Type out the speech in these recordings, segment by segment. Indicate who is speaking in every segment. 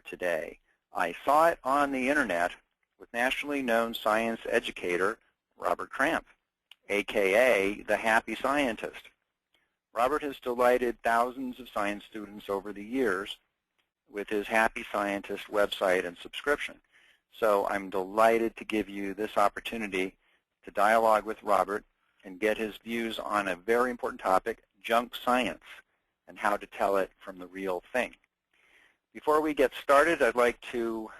Speaker 1: today. I saw it on the internet with nationally known science educator Robert Krampf, aka the Happy Scientist. Robert has delighted thousands of science students over the years with his Happy Scientist website and subscription. So I'm delighted to give you this opportunity to dialogue with Robert and get his views on a very important topic, junk science, and how to tell it from the real thing. Before we get started, I'd like to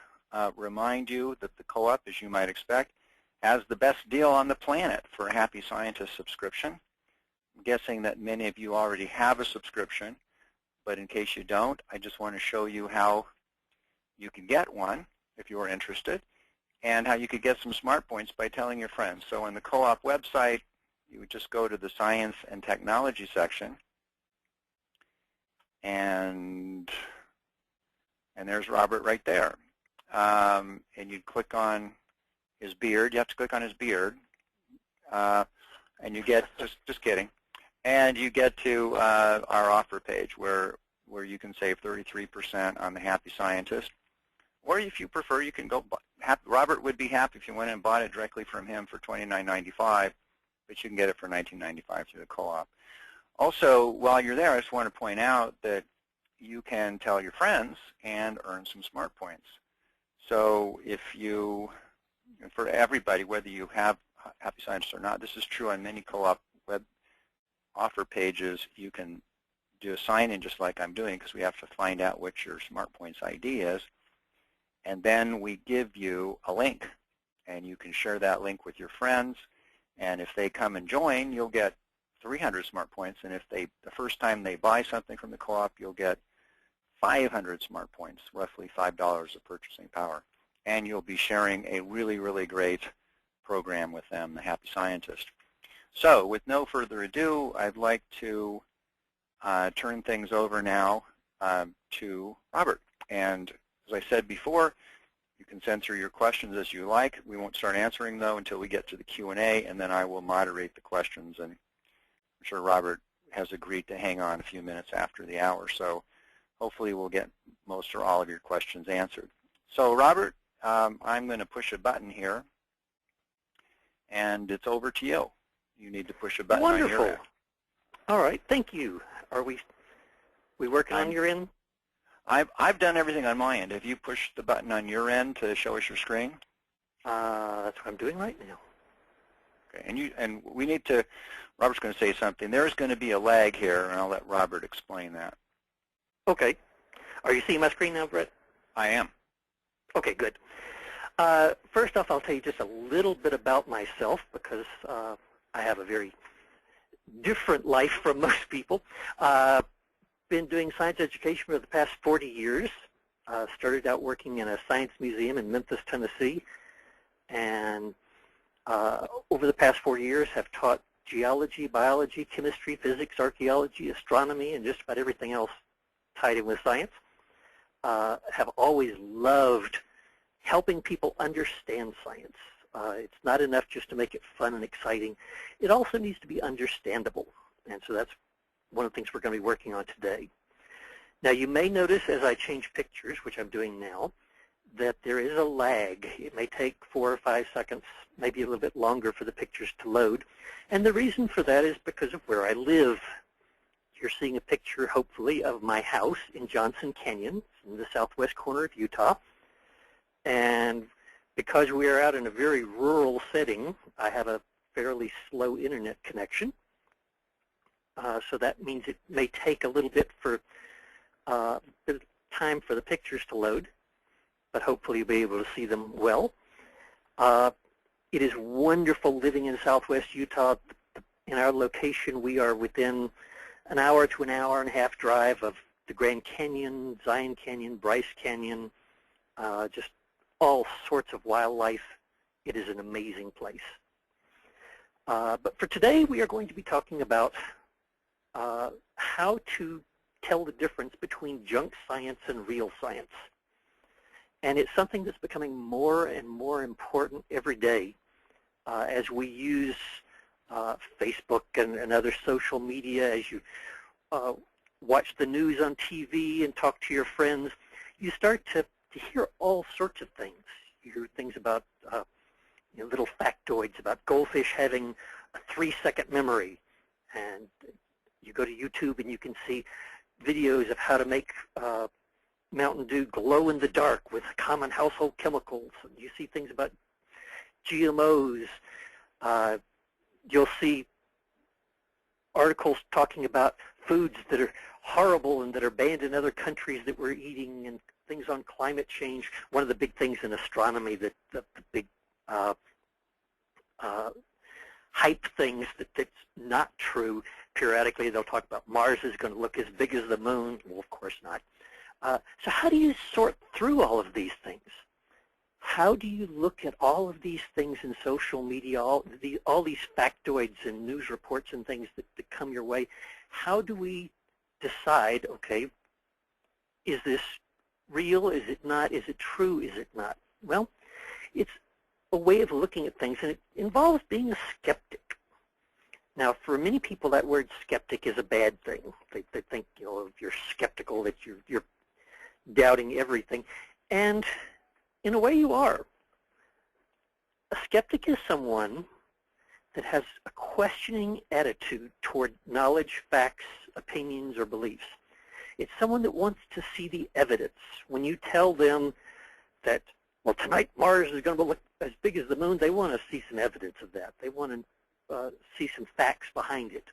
Speaker 1: remind you that the co-op, as you might expect, has the best deal on the planet for a Happy Scientist subscription. I'm guessing that many of you already have a subscription, but in case you don't, I just want to show you how you can get one if you're interested, and how you could get some smart points by telling your friends. So on the co-op website, you would just go to the Science and Technology section, and there's Robert right there. And you'd click on his beard. You have to click on his beard, and you get, just kidding, and you get to our offer page where you can save 33% on the Happy Scientist. Or if you prefer, you can go, Robert would be happy if you went and bought it directly from him for $29.95, but you can get it for $19.95 through the co-op. Also, while you're there, I just want to point out that you can tell your friends and earn some smart points. So if you, for everybody, whether you have Happy Scientist or not, this is true on many co-op web offer pages, you can do a sign-in just like I'm doing, because we have to find out what your smart points ID is. And then we give you a link, and you can share that link with your friends. And if they come and join, you'll get 300 smart points. And if the first time they buy something from the co-op, you'll get 500 smart points, roughly $5 of purchasing power. And you'll be sharing a really, really great program with them, the Happy Scientist. So with no further ado, I'd like to turn things over now to Robert. And as I said before, you can censor your questions as you like. We won't start answering, though, until we get to the Q&A, and then I will moderate the questions. And I'm sure Robert has agreed to hang on a few minutes after the hour, so hopefully we'll get most or all of your questions answered. So, Robert, I'm going to push a button here, and it's over to you. You need to push a button on your end.
Speaker 2: All right, thank you. Are we working on your end?
Speaker 1: I've done everything on my end. Have you pushed the button on your end to show us your screen?
Speaker 2: That's what I'm doing right now.
Speaker 1: Okay, and we need to, Robert's going to say something. There's going to be a lag here, and I'll let Robert explain that.
Speaker 2: Okay. Are you seeing my screen now, Brett?
Speaker 1: I am.
Speaker 2: Okay, good. First off, I'll tell you just a little bit about myself, because I have a very different life from most people. Been doing science education for the past 40 years. Started out working in a science museum in Memphis, Tennessee, and over the past 4 years have taught geology, biology, chemistry, physics, archaeology, astronomy, and just about everything else tied in with science. Have always loved helping people understand science. It's not enough just to make it fun and exciting. It also needs to be understandable, and so that's one of the things we're going to be working on today. Now, you may notice as I change pictures, which I'm doing now, that there is a lag. It may take 4 or 5 seconds, maybe a little bit longer for the pictures to load. And the reason for that is because of where I live. You're seeing a picture, hopefully, of my house in Johnson Canyon, in the southwest corner of Utah. And because we are out in a very rural setting, I have a fairly slow internet connection. So that means it may take a little bit for bit of time for the pictures to load, but hopefully you'll be able to see them well. It is wonderful living in southwest Utah. In our location, we are within an hour to an hour and a half drive of the Grand Canyon, Zion Canyon, Bryce Canyon, just all sorts of wildlife. It is an amazing place. But for today, we are going to be talking about how to tell the difference between junk science and real science. And it's something that's becoming more and more important every day as we use Facebook and other social media, as you watch the news on TV and talk to your friends. you start to hear all sorts of things. You hear things about little factoids about goldfish having a 3-second memory, and you go to YouTube and you can see videos of how to make Mountain Dew glow in the dark with common household chemicals. You see things about GMOs. You'll see articles talking about foods that are horrible and that are banned in other countries that we're eating, and things on climate change. One of the big things in astronomy, that the big hype things that's not true. Periodically they'll talk about Mars is going to look as big as the moon. Well, of course not. So how do you sort through all of these things? How do you look at all of these things in social media, all these factoids and news reports and things that come your way? How do we decide, okay, is this real? Is it not? Is it true? Is it not? Well, it's a way of looking at things, and it involves being a skeptic. Now, for many people, that word skeptic is a bad thing. They think, if you're skeptical, that you're doubting everything. And in a way, you are. A skeptic is someone that has a questioning attitude toward knowledge, facts, opinions, or beliefs. It's someone that wants to see the evidence. When you tell them that, well, tonight Mars is going to look as big as the moon, they want to see some evidence of that. They want to see some facts behind it.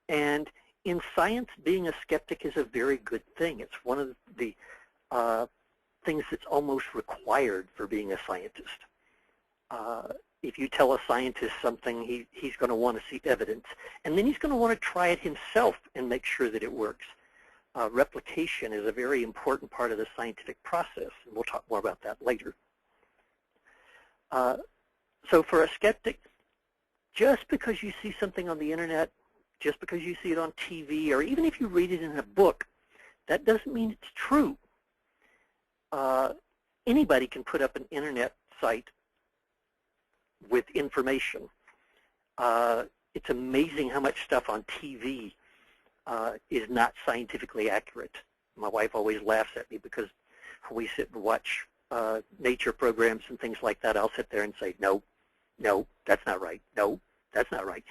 Speaker 2: And in science, being a skeptic is a very good thing. It's one of the things that's almost required for being a scientist. If you tell a scientist something, he's going to want to see evidence. And then he's going to want to try it himself and make sure that it works. Replication is a very important part of the scientific process, and we'll talk more about that later. So for a skeptic, just because you see something on the internet, just because you see it on TV, or even if you read it in a book, that doesn't mean it's true. Anybody can put up an internet site with information. It's amazing how much stuff on TV is not scientifically accurate. My wife always laughs at me because when we sit and watch nature programs and things like that, I'll sit there and say, no, that's not right. No, that's not right.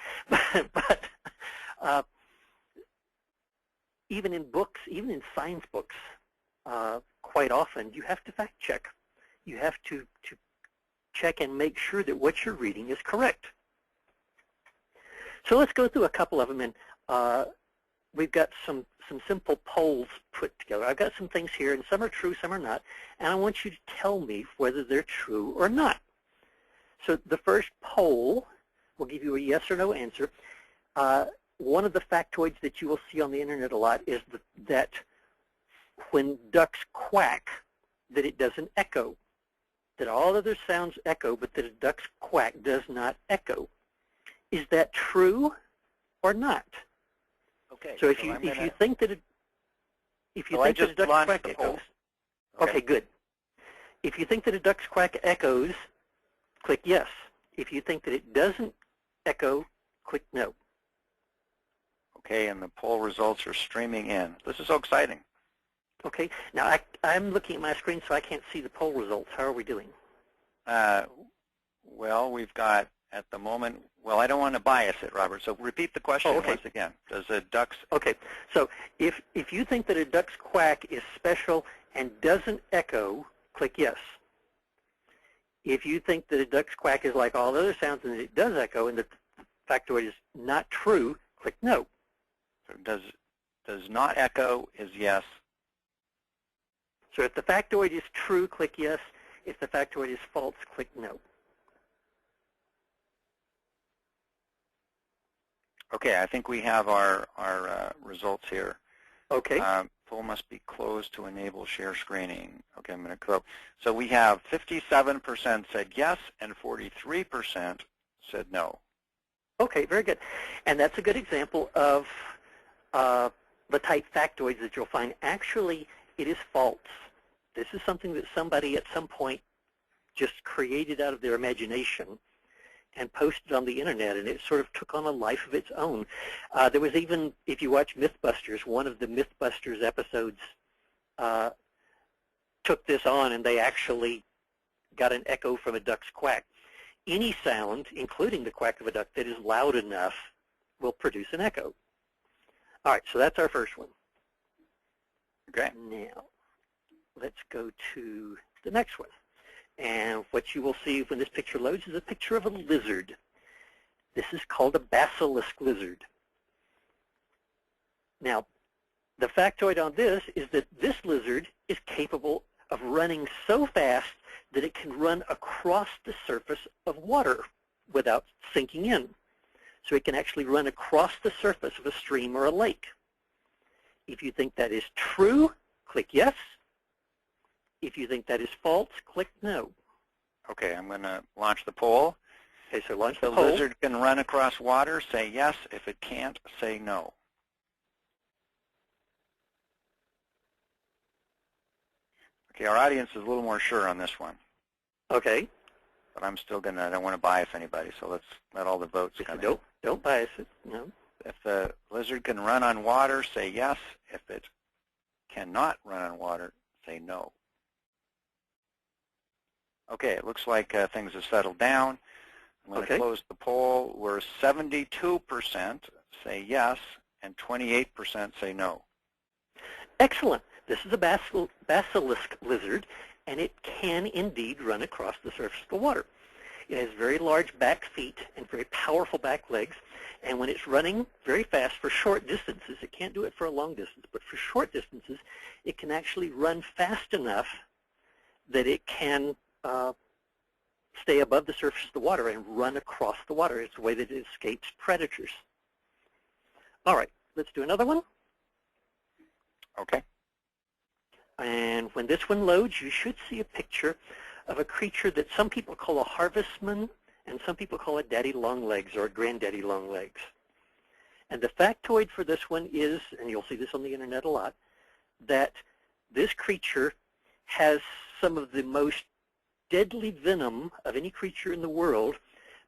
Speaker 2: but even in books, even in science books, quite often you have to fact check. You have to check and make sure that what you're reading is correct. So let's go through a couple of them, and we've got some simple polls put together. I've got some things here, and some are true, some are not, and I want you to tell me whether they're true or not. So the first poll will give you a yes or no answer. One of the factoids that you will see on the internet a lot is that when ducks quack, that it doesn't echo. That all other sounds echo, but that a duck's quack does not echo. Is that true or not?
Speaker 1: Okay.
Speaker 2: So if you think that a duck's quack echoes, okay, good. If you think that a duck's quack echoes, click yes. If you think that it doesn't echo, click no.
Speaker 1: Okay, and the poll results are streaming in. This is so exciting.
Speaker 2: Okay, now I'm looking at my screen, so I can't see the poll results. How are we doing?
Speaker 1: Well, we've got, at the moment, well, I don't want to bias it, Robert, so repeat the question once again. Does a duck's...
Speaker 2: Okay, so if you think that a duck's quack is special and doesn't echo, click yes. If you think that a duck's quack is like all other sounds and it does echo and that the factoid is not true, click no.
Speaker 1: So does not echo is yes.
Speaker 2: So if the factoid is true, click yes. If the factoid is false, click no.
Speaker 1: Okay, I think we have our results here.
Speaker 2: Okay.
Speaker 1: Poll must be closed to enable share screening. Okay, I'm going to close. So we have 57% said yes and 43% said no.
Speaker 2: Okay, very good. And that's a good example of the type factoids that you'll find. Actually, it is false. This is something that somebody at some point just created out of their imagination and posted on the internet, and it sort of took on a life of its own. There was even, if you watch Mythbusters, one of the Mythbusters episodes took this on and they actually got an echo from a duck's quack. Any sound, including the quack of a duck, that is loud enough will produce an echo. All right, so that's our first one.
Speaker 1: Okay.
Speaker 2: Now, let's go to the next one. And what you will see when this picture loads is a picture of a lizard. This is called a basilisk lizard. Now, the factoid on this is that this lizard is capable of running so fast that it can run across the surface of water without sinking in. So it can actually run across the surface of a stream or a lake. If you think that is true, click yes. If you think that is false, click no.
Speaker 1: Okay, I'm going to launch the poll.
Speaker 2: Okay, so launch
Speaker 1: The
Speaker 2: the poll.
Speaker 1: lizard can run across water, say yes. If it can't, say no. Okay, our audience is a little more sure on this one.
Speaker 2: Okay.
Speaker 1: But I'm still going to, I don't want to bias anybody, so let's let all the votes come in.
Speaker 2: Don't bias it. No.
Speaker 1: If the lizard can run on water, say yes. If it cannot run on water, say no. Okay, it looks like things have settled down. I'm going to close the poll. We're 72% say yes, and 28% say no.
Speaker 2: Excellent. This is a basilisk lizard, and it can indeed run across the surface of the water. It has very large back feet and very powerful back legs, and when it's running very fast for short distances, it can't do it for a long distance, but for short distances, it can actually run fast enough that it can stay above the surface of the water and run across the water. It's a way that it escapes predators. All right, let's do another one.
Speaker 1: Okay.
Speaker 2: And when this one loads, you should see a picture of a creature that some people call a harvestman and some people call it daddy longlegs or granddaddy longlegs. And the factoid for this one is, and you'll see this on the internet a lot, that this creature has some of the most deadly venom of any creature in the world,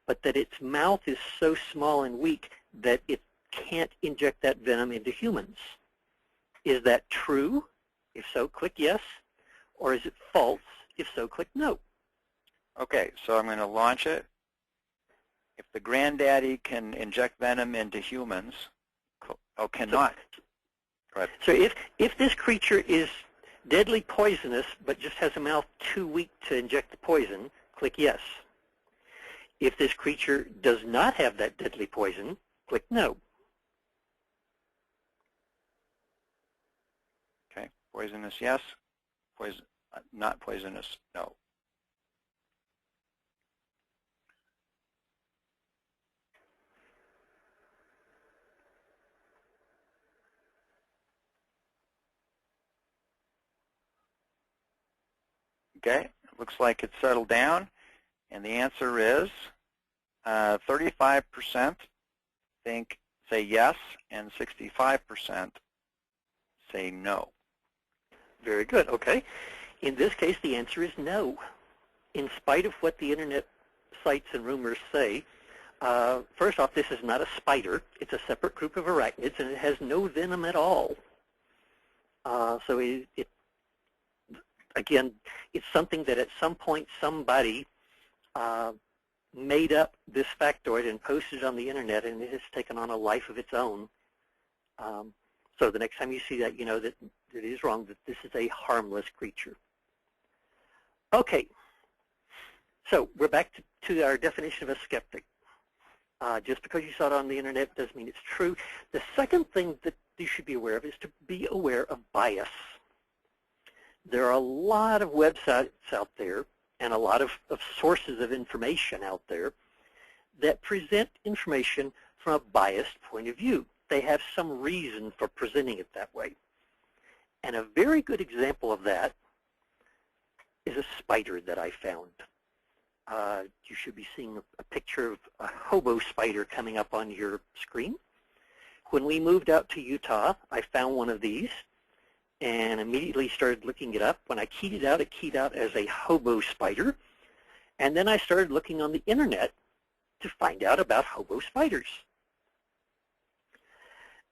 Speaker 2: but that its mouth is so small and weak that it can't inject that venom into humans. Is that true? If so, click yes. Or is it false? If so, click no.
Speaker 1: Okay, so I'm going to launch it. If the granddaddy can inject venom into humans, cannot. Go ahead.
Speaker 2: So if this creature is deadly poisonous but just has a mouth too weak to inject the poison, click yes. If this creature does not have that deadly poison, click no.
Speaker 1: Okay, poisonous yes, not poisonous no. Okay, it looks like it's settled down, and the answer is 35% say yes, and 65% say no.
Speaker 2: Very good. Okay. In this case, the answer is no. In spite of what the internet sites and rumors say, first off, this is not a spider. It's a separate group of arachnids, and it has no venom at all. So again, it's something that at some point somebody made up this factoid and posted it on the internet, and it has taken on a life of its own. So the next time you see that, you know that it is wrong, that this is a harmless creature. Okay, so we're back to our definition of a skeptic. Just because you saw it on the internet doesn't mean it's true. The second thing that you should be aware of is to be aware of bias. There are a lot of websites out there and a lot of sources of information out there that present information from a biased point of view. They have some reason for presenting it that way. And a very good example of that is a spider that I found. You should be seeing a picture of a hobo spider coming up on your screen. When we moved out to Utah, I found one of these and immediately started looking it up. When I keyed it keyed out as a hobo spider. And then I started looking on the internet to find out about hobo spiders.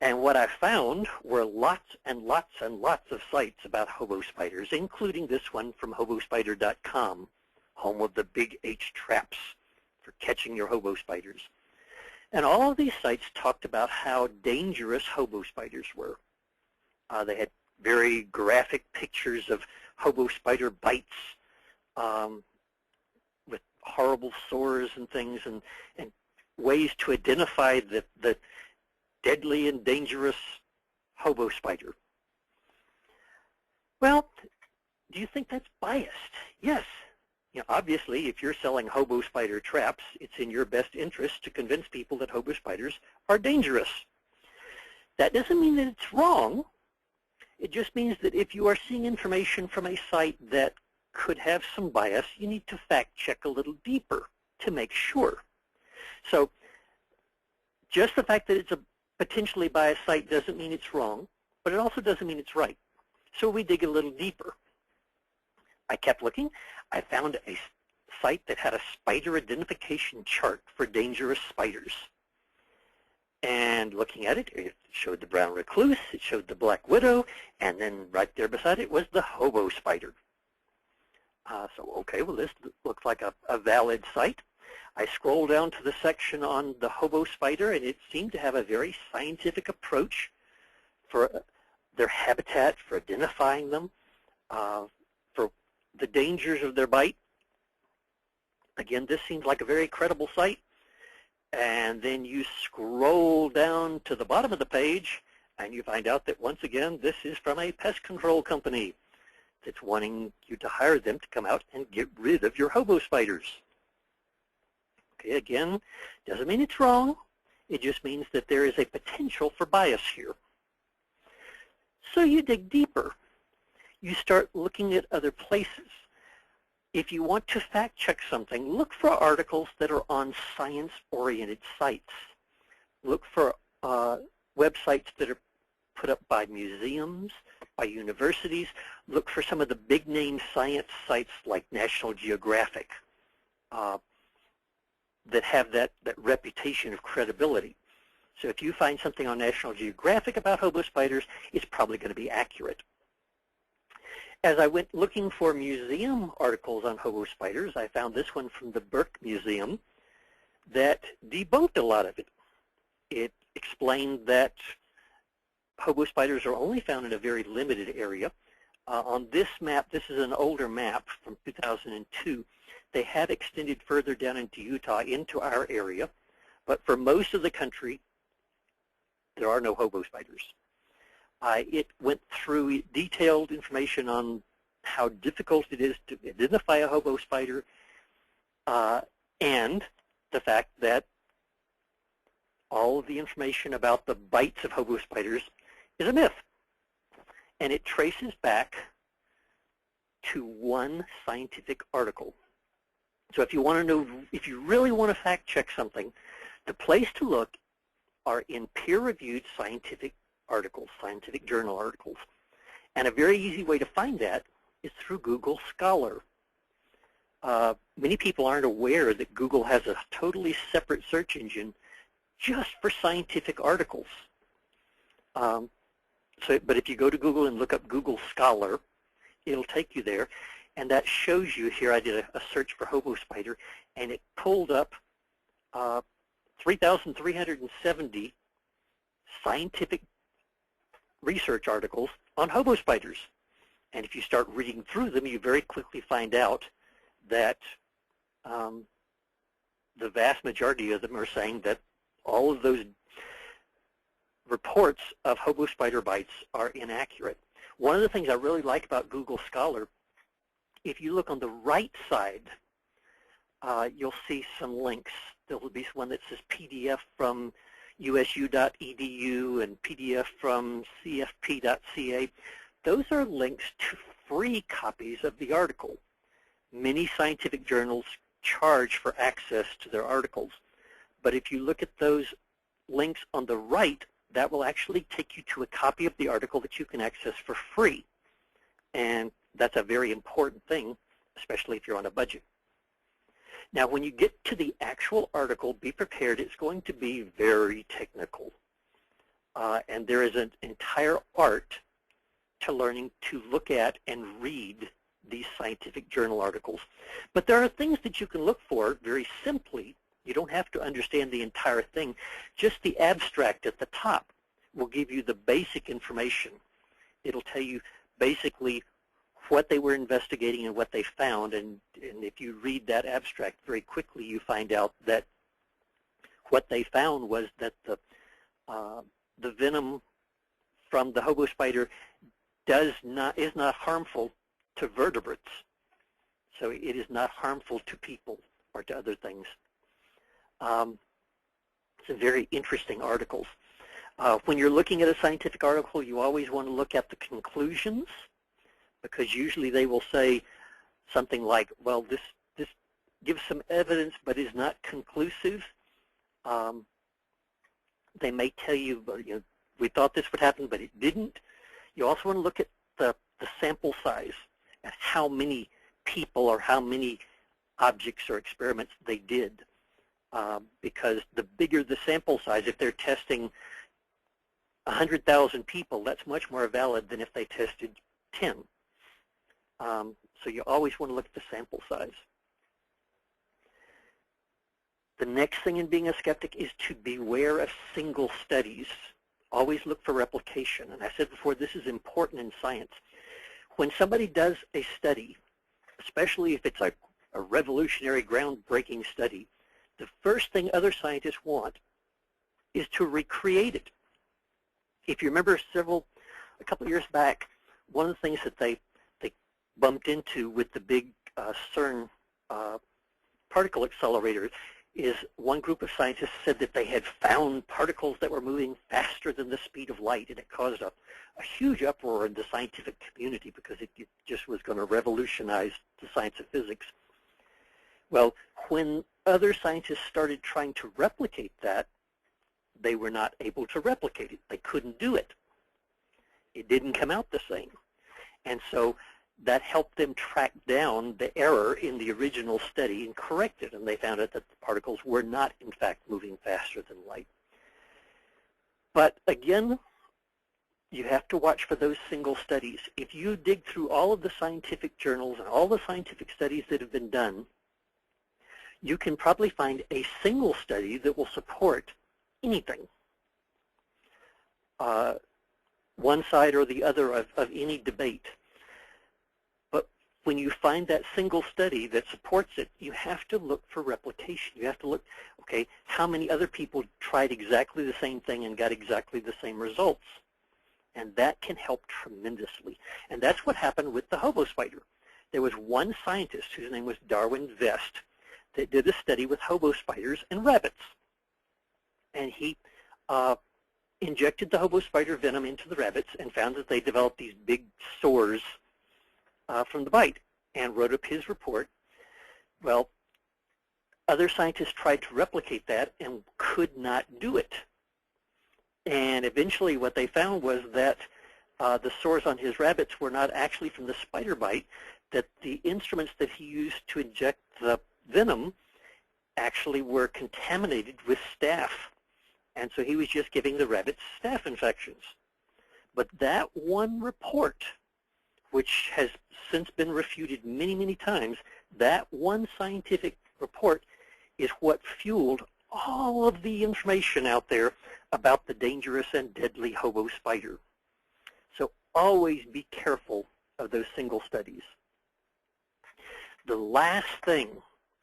Speaker 2: And what I found were lots and lots and lots of sites about hobo spiders, including this one from hobospider.com, home of the big H traps for catching your hobo spiders. And all of these sites talked about how dangerous hobo spiders were. They had very graphic pictures of hobo spider bites with horrible sores and things, and ways to identify the deadly and dangerous hobo spider. Well, do you think that's biased? Yes. You know, obviously, if you're selling hobo spider traps, it's in your best interest to convince people that hobo spiders are dangerous. That doesn't mean that it's wrong. It just means that if you are seeing information from a site that could have some bias, you need to fact check a little deeper to make sure. So just the fact that it's a potentially biased site doesn't mean it's wrong, but it also doesn't mean it's right. So we dig a little deeper. I kept looking. I found a site that had a spider identification chart for dangerous spiders. And looking at it, it showed the brown recluse, it showed the black widow, and then right there beside it was the hobo spider. So, okay, well, this looks like a valid site. I scrolled down to the section on the hobo spider, and it seemed to have a very scientific approach for their habitat, for identifying them, for the dangers of their bite. Again, this seems like a very credible site. And then you scroll down to the bottom of the page, and you find out that, once again, this is from a pest control company that's wanting you to hire them to come out and get rid of your hobo spiders. Okay, again, doesn't mean it's wrong. It just means that there is a potential for bias here. So you dig deeper. You start looking at other places. If you want to fact check something, look for articles that are on science-oriented sites. Look for websites that are put up by museums, by universities. Look for some of the big-name science sites like National Geographic that have that reputation of credibility. So if you find something on National Geographic about hobo spiders, it's probably going to be accurate. As I went looking for museum articles on hobo spiders, I found this one from the Burke Museum that debunked a lot of it. It explained that hobo spiders are only found in a very limited area. On this map, this is an older map from 2002, they have extended further down into Utah, into our area, but for most of the country, there are no hobo spiders. It went through detailed information on how difficult it is to identify a hobo spider and the fact that all of the information about the bites of hobo spiders is a myth. And it traces back to one scientific article. So if you want to know, if you really want to fact check something, the place to look are in peer-reviewed scientific articles, scientific journal articles. And a very easy way to find that is through Google Scholar. Many people aren't aware that Google has a totally separate search engine just for scientific articles. But if you go to Google and look up Google Scholar, it'll take you there. And that shows you here, I did a search for hobo spider, and it pulled up 3,370 scientific research articles on hobo spiders. And if you start reading through them, you very quickly find out that the vast majority of them are saying that all of those reports of hobo spider bites are inaccurate. One of the things I really like about Google Scholar, if you look on the right side, you'll see some links. There will be one that says PDF from usu.edu and PDF from cfp.ca. Those are links to free copies of the article. Many scientific journals charge for access to their articles. But if you look at those links on the right, that will actually take you to a copy of the article that you can access for free. And that's a very important thing, especially if you're on a budget. Now, when you get to the actual article, be prepared. It's going to be very technical. And there is an entire art to learning to look at and read these scientific journal articles. But there are things that you can look for very simply. You don't have to understand the entire thing. Just the abstract at the top will give you the basic information. It'll tell you basically what they were investigating and what they found. And if you read that abstract very quickly, you find out that what they found was that the venom from the hobo spider is not harmful to vertebrates. So it is not harmful to people or to other things. It's a very interesting articles. When you're looking at a scientific article, you always want to look at the conclusions, because usually they will say something like, well, this gives some evidence but is not conclusive. They may tell you, we thought this would happen, but it didn't. You also want to look at the sample size and how many people or how many objects or experiments they did. Because the bigger the sample size, if they're testing 100,000 people, that's much more valid than if they tested 10. So you always want to look at the sample size. The next thing in being a skeptic is to beware of single studies. Always look for replication. And I said before, this is important in science. When somebody does a study, especially if it's a revolutionary, groundbreaking study, the first thing other scientists want is to recreate it. If you remember a couple of years back, one of the things that they bumped into with the big CERN particle accelerator is one group of scientists said that they had found particles that were moving faster than the speed of light, and it caused a huge uproar in the scientific community because it just was going to revolutionize the science of physics. Well, when other scientists started trying to replicate that, they were not able to replicate it. They couldn't do it. It didn't come out the same. And so that helped them track down the error in the original study and correct it. And they found out that the particles were not, in fact, moving faster than light. But again, you have to watch for those single studies. If you dig through all of the scientific journals and all the scientific studies that have been done, you can probably find a single study that will support anything, one side or the other of any debate. But when you find that single study that supports it, you have to look for replication. You have to look, okay, how many other people tried exactly the same thing and got exactly the same results? And that can help tremendously. And that's what happened with the hobo spider. There was one scientist whose name was Darwin Vest that did a study with hobo spiders and rabbits. And he injected the hobo spider venom into the rabbits and found that they developed these big sores from the bite, and wrote up his report. Well, other scientists tried to replicate that and could not do it. And eventually what they found was that the sores on his rabbits were not actually from the spider bite, that the instruments that he used to inject the venom actually were contaminated with staph. And so he was just giving the rabbits staph infections. But that one report, which has since been refuted many, many times, that one scientific report is what fueled all of the information out there about the dangerous and deadly hobo spider. So always be careful of those single studies. The last thing,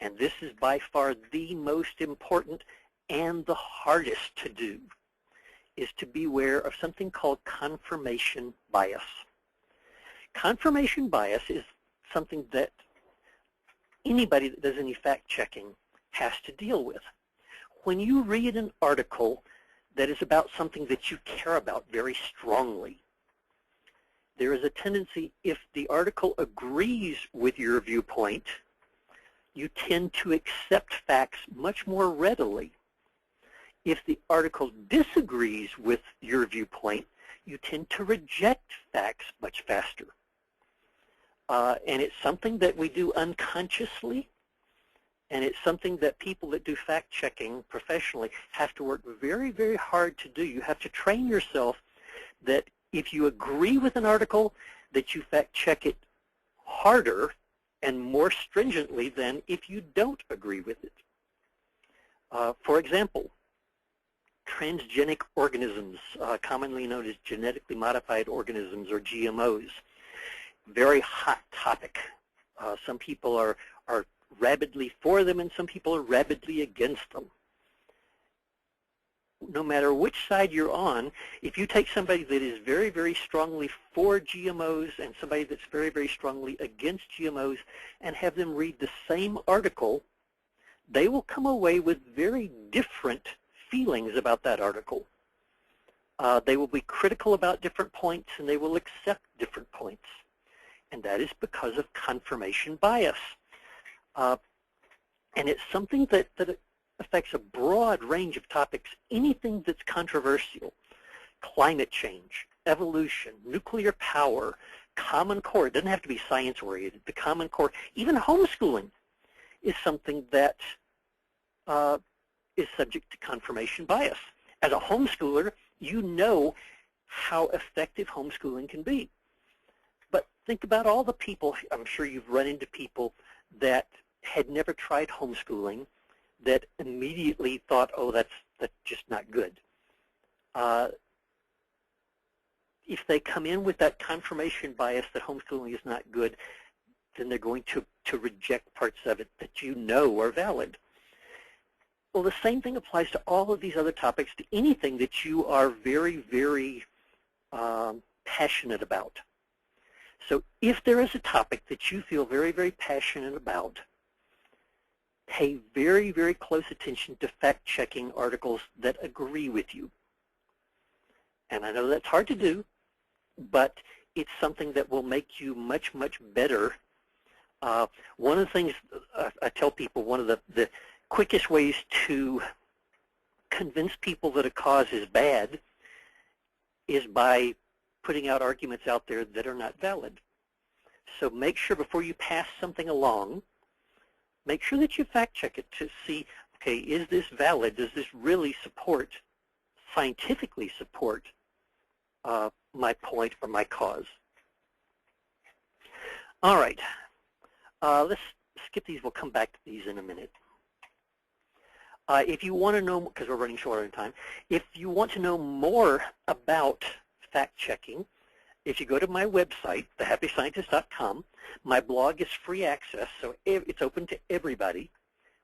Speaker 2: and this is by far the most important and the hardest to do, is to beware of something called confirmation bias. Confirmation bias is something that anybody that does any fact-checking has to deal with. When you read an article that is about something that you care about very strongly, there is a tendency, if the article agrees with your viewpoint, you tend to accept facts much more readily. If the article disagrees with your viewpoint, you tend to reject facts much faster. And it's something that we do unconsciously, And it's something that people that do fact-checking professionally have to work very, very hard to do. You have to train yourself that if you agree with an article, that you fact-check it harder and more stringently than if you don't agree with it. For example, transgenic organisms, commonly known as genetically modified organisms or GMOs, very hot topic. Some people are rabidly for them and some people are rabidly against them. No matter which side you're on, if you take somebody that is very, very strongly for GMOs and somebody that's very, very strongly against GMOs and have them read the same article, they will come away with very different feelings about that article. They will be critical about different points and they will accept different points. And that is because of confirmation bias. And it's something that affects a broad range of topics. Anything that's controversial, climate change, evolution, nuclear power, Common Core, it doesn't have to be science-oriented, the Common Core, even homeschooling is something that is subject to confirmation bias. As a homeschooler, you know how effective homeschooling can be. But think about all the people, I'm sure you've run into people that had never tried homeschooling that immediately thought, oh, that's just not good. If they come in with that confirmation bias that homeschooling is not good, then they're going to reject parts of it that you know are valid. Well, the same thing applies to all of these other topics, to anything that you are very, very passionate about. So if there is a topic that you feel very, very passionate about, pay very, very close attention to fact-checking articles that agree with you. And I know that's hard to do, but it's something that will make you much, much better. One of the things I tell people, one of the quickest ways to convince people that a cause is bad is by putting out arguments out there that are not valid. So make sure before you pass something along, make sure that you fact check it to see, okay, is this valid? Does this really support, scientifically support my point or my cause? All right, let's skip these. We'll come back to these in a minute. If you want to know, because we're running short on time, if you want to know more about fact-checking, if you go to my website, thehappyscientist.com, my blog is free access, so it's open to everybody.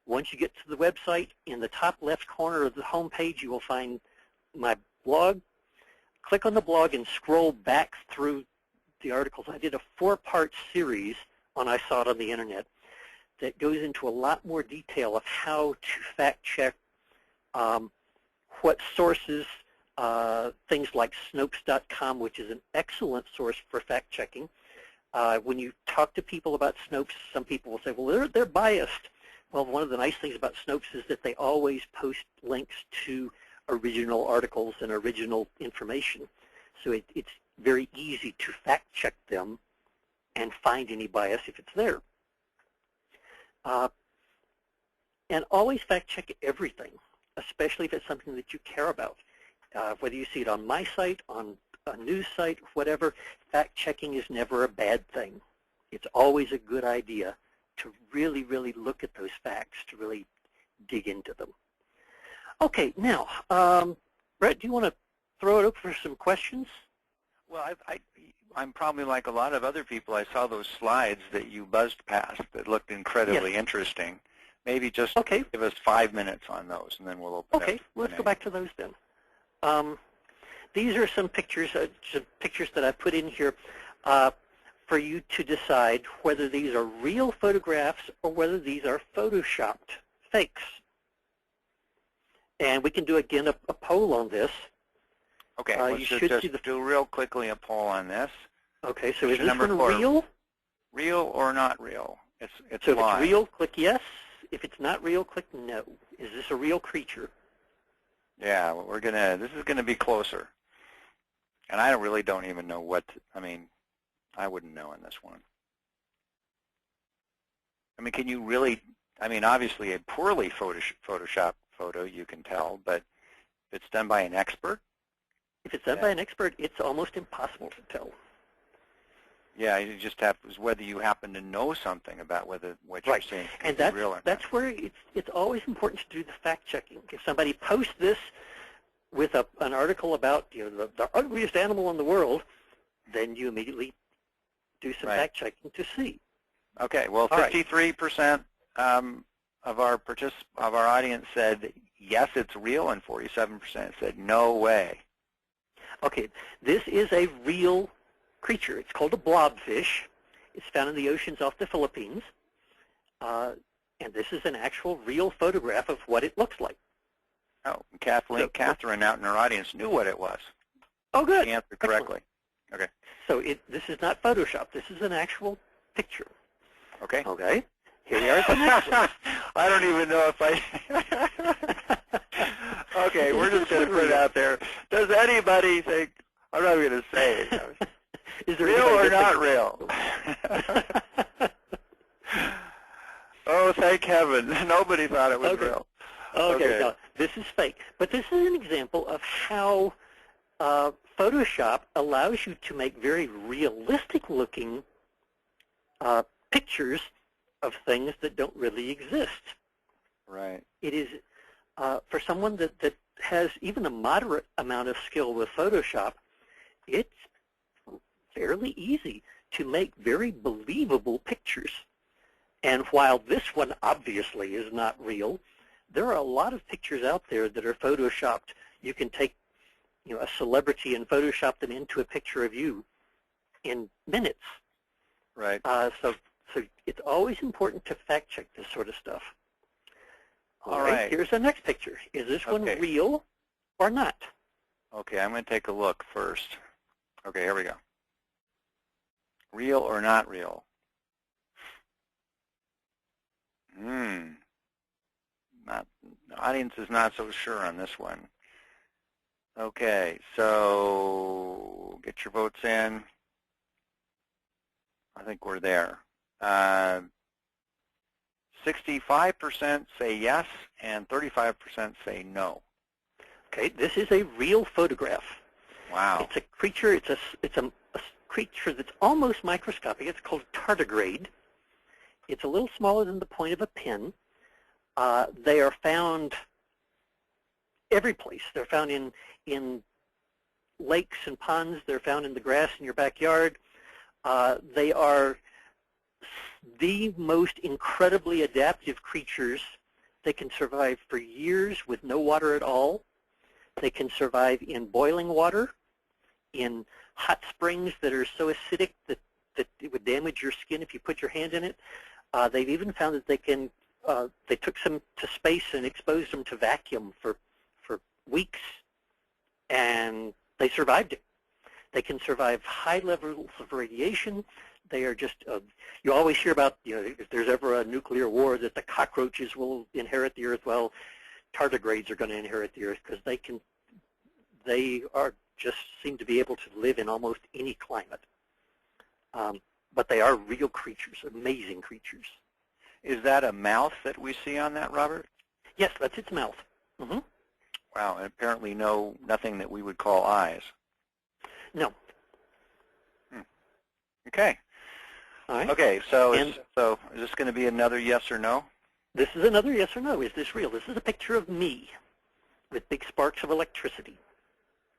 Speaker 2: Once you get to the website, in the top left corner of the home page, you will find my blog. Click on the blog and scroll back through the articles. I did a 4-part series on I Saw It on the Internet that goes into a lot more detail of how to fact-check what sources, things like Snopes.com, which is an excellent source for fact-checking. When you talk to people about Snopes, some people will say, well, they're biased. Well, one of the nice things about Snopes is that they always post links to original articles and original information. So it's very easy to fact-check them and find any bias if it's there. And always fact-check everything, especially if it's something that you care about. Whether you see it on my site, on a news site, whatever, fact-checking is never a bad thing. It's always a good idea to really, really look at those facts, to really dig into them. Okay, now, Brett, do you want to throw it up for some questions?
Speaker 1: Well, I'm probably like a lot of other people. I saw those slides that you buzzed past that looked incredibly interesting. Maybe just give us 5 minutes on those, and then we'll open up.
Speaker 2: Okay, let's go back to those then. These are some pictures that I put in here for you to decide whether these are real photographs or whether these are photoshopped fakes. And we can do, again, a poll on this.
Speaker 1: Okay, let's just do real quickly a poll on this.
Speaker 2: Okay, so is this one real?
Speaker 1: Real or not real? It's
Speaker 2: so
Speaker 1: live.
Speaker 2: If it's real, click yes. If it's not real, click no. Is this a real creature?
Speaker 1: Yeah, this is gonna be closer. And I really don't even know what, I wouldn't know in this one. I mean, can you really I mean, obviously a poorly photoshopped photo, you can tell, but if it's done by an expert?
Speaker 2: If it's done by an expert, it's almost impossible to tell.
Speaker 1: Yeah, you just have whether you happen to know something about whether what you're saying is real or not.
Speaker 2: That's where it's always important to do the fact checking. If somebody posts this with an article about the ugliest animal in the world, then you immediately do some fact checking to see.
Speaker 1: Okay, well, 53% of our audience said yes, it's real, and 47% said no way.
Speaker 2: Okay, this is a real creature. It's called a blobfish. It's found in the oceans off the Philippines. And this is an actual real photograph of what it looks like.
Speaker 1: Oh, Catherine out in our audience knew what it was.
Speaker 2: Oh, good.
Speaker 1: She answered correctly.
Speaker 2: Excellent. Okay. So this is not Photoshop. This is an actual picture.
Speaker 1: Okay.
Speaker 2: Okay. Here we are at the next one.
Speaker 1: I don't even know if I... Okay, we're just going to put it out there. Does anybody think... I'm not going to say it.
Speaker 2: Is there
Speaker 1: real or not real? Oh, thank heaven. Nobody thought it was real.
Speaker 2: Okay, no, this is fake. But this is an example of how Photoshop allows you to make very realistic-looking pictures of things that don't really exist.
Speaker 1: Right.
Speaker 2: It is, for someone that has even a moderate amount of skill with Photoshop, it's fairly easy to make very believable pictures. And while this one obviously is not real, there are a lot of pictures out there that are Photoshopped. You can take a celebrity and Photoshop them into a picture of you in minutes.
Speaker 1: Right.
Speaker 2: So it's always important to fact check this sort of stuff.
Speaker 1: All right.
Speaker 2: Here's the next picture. Is this one real or not?
Speaker 1: Okay, I'm going to take a look first. Okay, here we go. Real or not real? The audience is not so sure on this one. Okay, so get your votes in. I think we're there. 65% say yes, and 35% say no.
Speaker 2: Okay, this is a real photograph.
Speaker 1: Wow.
Speaker 2: It's a creature. It's a creature that's almost microscopic. It's called tardigrade. It's a little smaller than the point of a pin. They are found every place. They're found in lakes and ponds. They're found in the grass in your backyard. They are the most incredibly adaptive creatures. They can survive for years with no water at all. They can survive in boiling water, in hot springs that are so acidic that it would damage your skin if you put your hand in it. They've even found that they took some to space and exposed them to vacuum for weeks, and they survived it. They can survive high levels of radiation. They are just, you always hear about, if there's ever a nuclear war, that the cockroaches will inherit the earth. Well, tardigrades are going to inherit the earth because they are just seem to be able to live in almost any climate. But they are real creatures, amazing creatures.
Speaker 1: Is that a mouth that we see on that, Robert?
Speaker 2: Yes, that's its mouth. Mm-hmm.
Speaker 1: Wow, and apparently nothing that we would call eyes.
Speaker 2: No.
Speaker 1: Okay.
Speaker 2: All right.
Speaker 1: Okay, so is this going to be another yes or no?
Speaker 2: This is another yes or no. Is this real? This is a picture of me with big sparks of electricity.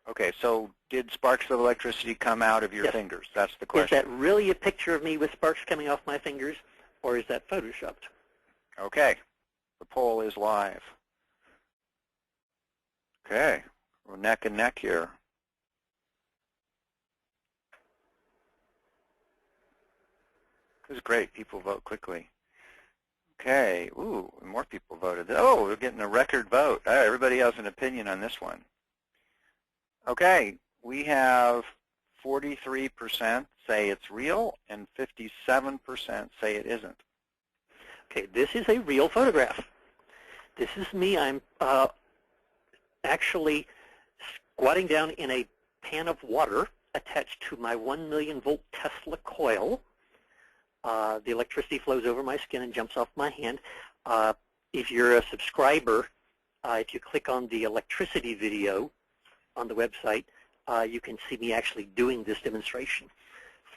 Speaker 1: Okay, so did sparks of electricity come out of your fingers? That's the question.
Speaker 2: Is that really a picture of me with sparks coming off my fingers, or is that Photoshopped?
Speaker 1: Okay, the poll is live. Okay, we're neck and neck here. This is great. People vote quickly. Okay, ooh, more people voted. Oh, we're getting a record vote. All right, everybody has an opinion on this one. Okay, we have 43% say it's real and 57% say it isn't.
Speaker 2: Okay, this is a real photograph. This is me. I'm actually squatting down in a pan of water attached to my 1 million volt Tesla coil. The electricity flows over my skin and jumps off my hand. If you're a subscriber, if you click on the electricity video on the website, you can see me actually doing this demonstration.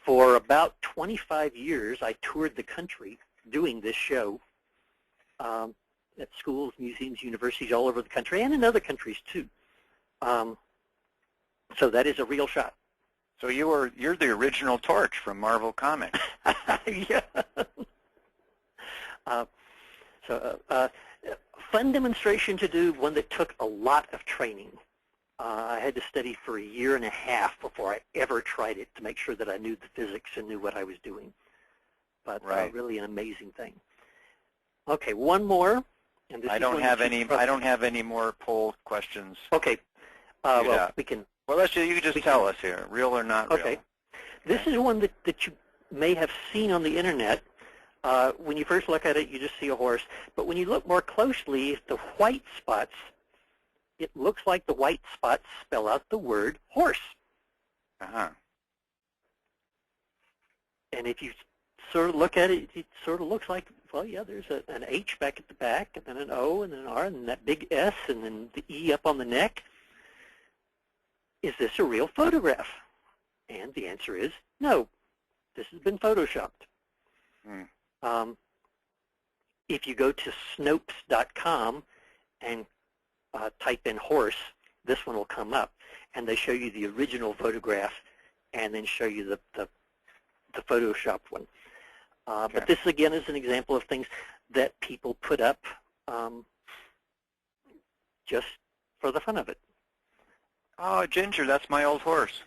Speaker 2: For about 25 years, I toured the country doing this show at schools, museums, universities all over the country, and in other countries too. So that is a real shot.
Speaker 1: So you're the original Torch from Marvel Comics.
Speaker 2: Yeah. Fun demonstration to do, one that took a lot of training. I had to study for a year and a half before I ever tried it to make sure that I knew the physics and knew what I was doing. But
Speaker 1: right.
Speaker 2: Really an amazing thing. Okay, one more. And this
Speaker 1: I don't have any more poll questions.
Speaker 2: Okay. Well, we can.
Speaker 1: Well, you can just tell us here, real or not real.
Speaker 2: Okay. This is one that you may have seen on the internet. When you first look at it, you just see a horse. But when you look more closely, the white spots, it looks like the white spots spell out the word horse.
Speaker 1: Uh-huh.
Speaker 2: And if you sort of look at it, it sort of looks like, well, yeah, there's an H back at the back, and then an O, and then an R, and then that big S, and then the E up on the neck. Is this a real photograph? And the answer is no. This has been photoshopped. If you go to Snopes.com and type in horse, this one will come up, and they show you the original photograph and then show you the photoshopped one.
Speaker 1: Okay.
Speaker 2: But this, again, is an example of things that people put up just for the fun of it.
Speaker 1: Oh, Ginger, that's my old horse.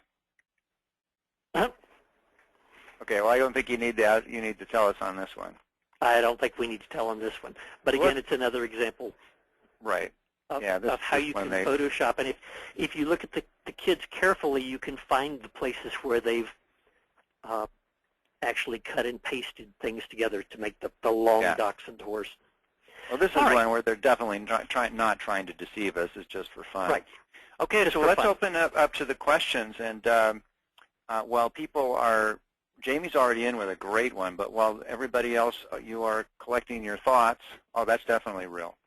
Speaker 1: Okay, well, I don't think you need to tell us on this one.
Speaker 2: I don't think we need to tell on this one. But again, it's another example
Speaker 1: right.
Speaker 2: of
Speaker 1: This
Speaker 2: how you can Photoshop. And if you look at the kids carefully, you can find the places where they've actually cut and pasted things together to make the long dachshund horse.
Speaker 1: Well, this is one where they're definitely not trying to deceive us. It's just for fun.
Speaker 2: Right.
Speaker 1: Okay,
Speaker 2: just
Speaker 1: so let's open up to the questions. And while people are, Jamie's already in with a great one, but while everybody else, you are collecting your thoughts, oh, that's definitely real.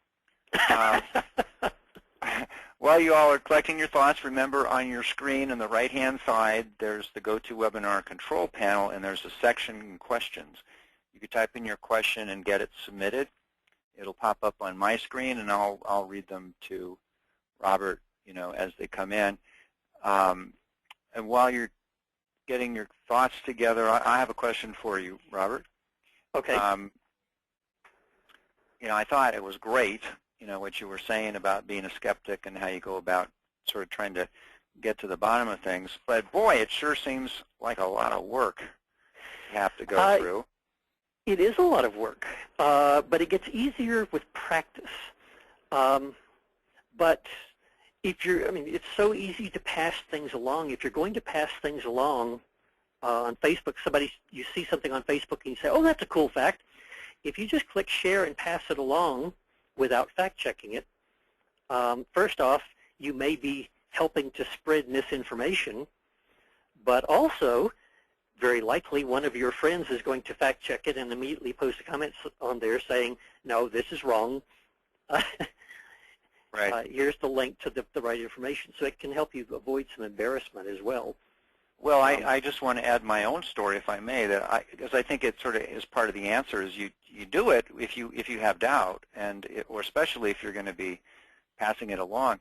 Speaker 1: While you all are collecting your thoughts, remember on your screen on the right-hand side, there's the GoToWebinar control panel, and there's a section questions. You can type in your question and get it submitted. It'll pop up on my screen, and I'll read them to Robert, as they come in. And while you're getting your thoughts together, I have a question for you, Robert.
Speaker 2: Okay.
Speaker 1: I thought it was great, what you were saying about being a skeptic and how you go about sort of trying to get to the bottom of things. But boy, it sure seems like a lot of work you have to go through.
Speaker 2: It is a lot of work, but it gets easier with practice. But it's so easy to pass things along. If you're going to pass things along on Facebook, you see something on Facebook and you say, oh, that's a cool fact. If you just click share and pass it along without fact-checking it, first off, you may be helping to spread misinformation, but also, very likely, one of your friends is going to fact-check it and immediately post a comment on there saying, no, this is wrong.
Speaker 1: Right.
Speaker 2: Here's the link to the right information. So it can help you avoid some embarrassment as well.
Speaker 1: Well, I just want to add my own story, if I may, because I think it sort of is part of the answer. Is you do it if you have doubt, or especially if you're going to be passing it along.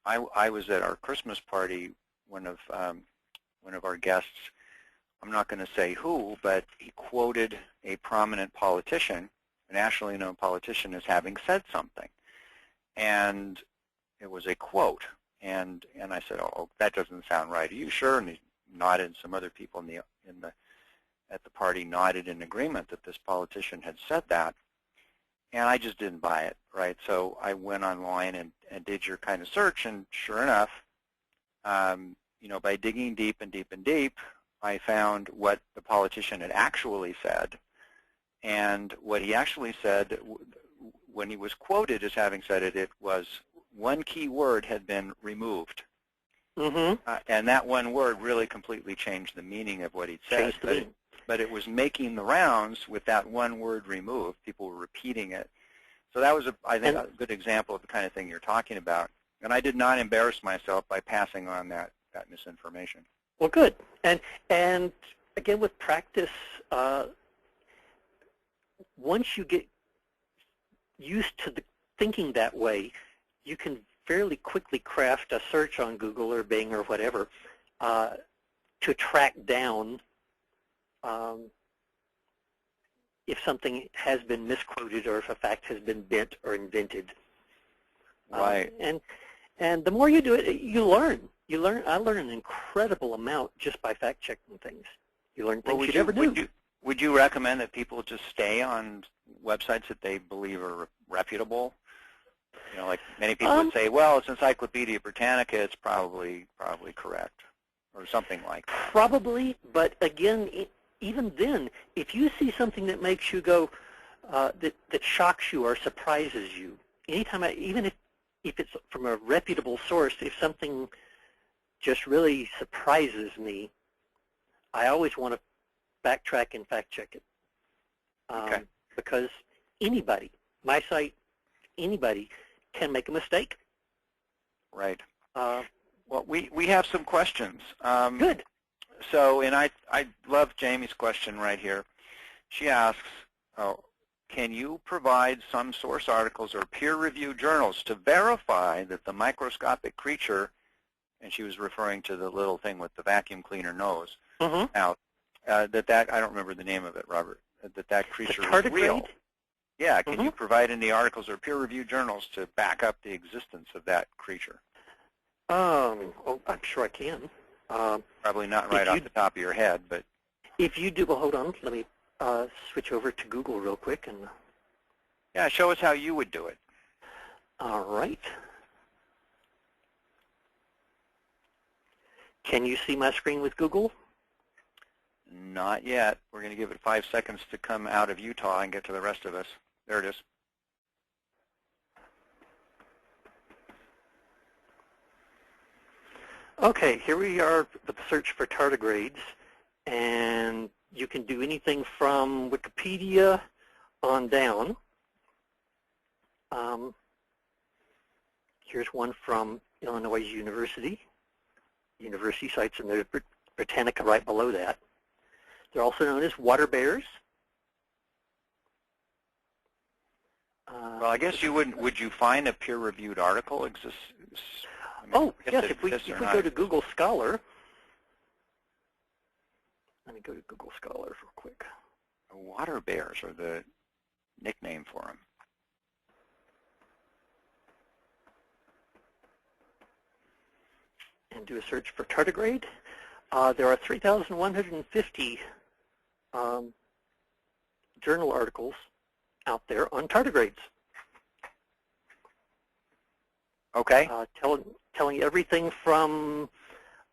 Speaker 1: I was at our Christmas party. One of our guests, I'm not going to say who, but he quoted a prominent politician, a nationally known politician, as having said something, and it was a quote. And I said, oh, that doesn't sound right. Are you sure? And he nodded, and some other people at the party nodded in agreement that this politician had said that. And I just didn't buy it, right? So I went online and did your kind of search, and sure enough, by digging deep and deep and deep, I found what the politician had actually said. And what he actually said when he was quoted as having said it, it was one key word had been removed.
Speaker 2: Mm-hmm.
Speaker 1: And that one word really completely changed the meaning of what he'd said. But it was making the rounds with that one word removed. People were repeating it. So that was, I think, a good example of the kind of thing you're talking about. And I did not embarrass myself by passing on that misinformation.
Speaker 2: Well, good. And again, with practice, once you get used to thinking that way, you can fairly quickly craft a search on Google or Bing or whatever to track down if something has been misquoted or if a fact has been bent or invented.
Speaker 1: Right.
Speaker 2: And the more you do it, you learn. I learn an incredible amount just by fact-checking things. You learn things you never knew.
Speaker 1: Would you recommend that people just stay on websites that they believe are reputable? You know, like many people would say, well, it's Encyclopedia Britannica, it's probably correct, or something like that.
Speaker 2: Probably, but again, even then, if you see something that makes you go, that shocks you or surprises you, anytime, even if it's from a reputable source, if something just really surprises me, I always want to backtrack and fact check it.
Speaker 1: Okay.
Speaker 2: Because anybody, my site, anybody can make a mistake.
Speaker 1: Right. Well, we have some questions.
Speaker 2: Good.
Speaker 1: So, and I love Jamie's question right here. She asks, can you provide some source articles or peer-reviewed journals to verify that the microscopic creature, and she was referring to the little thing with the vacuum cleaner nose, out, I don't remember the name of it, Robert, that creature is real. Yeah, can you provide any articles or peer-reviewed journals to back up the existence of that creature?
Speaker 2: Oh, I'm sure I can.
Speaker 1: Probably not right off the top of your head, but
Speaker 2: if you do, well, hold on. Let me switch over to Google real quick. And
Speaker 1: yeah, show us how you would do it.
Speaker 2: All right. Can you see my screen with Google?
Speaker 1: Not yet. We're going to give it 5 seconds to come out of Utah and get to the rest of us. There it is.
Speaker 2: Okay, here we are with the search for tardigrades, and you can do anything from Wikipedia on down. Here's one from Illinois University sites, and there's Britannica right below that. They're also known as water bears.
Speaker 1: Well, I guess you wouldn't. Would you find a peer-reviewed article exists?
Speaker 2: Yes, if we go to Google Scholar, let me go to Google Scholar real quick.
Speaker 1: Water bears are the nickname for them.
Speaker 2: And do a search for tardigrade. There are 3,150 journal articles out there on tardigrades.
Speaker 1: Okay.
Speaker 2: Telling you everything from,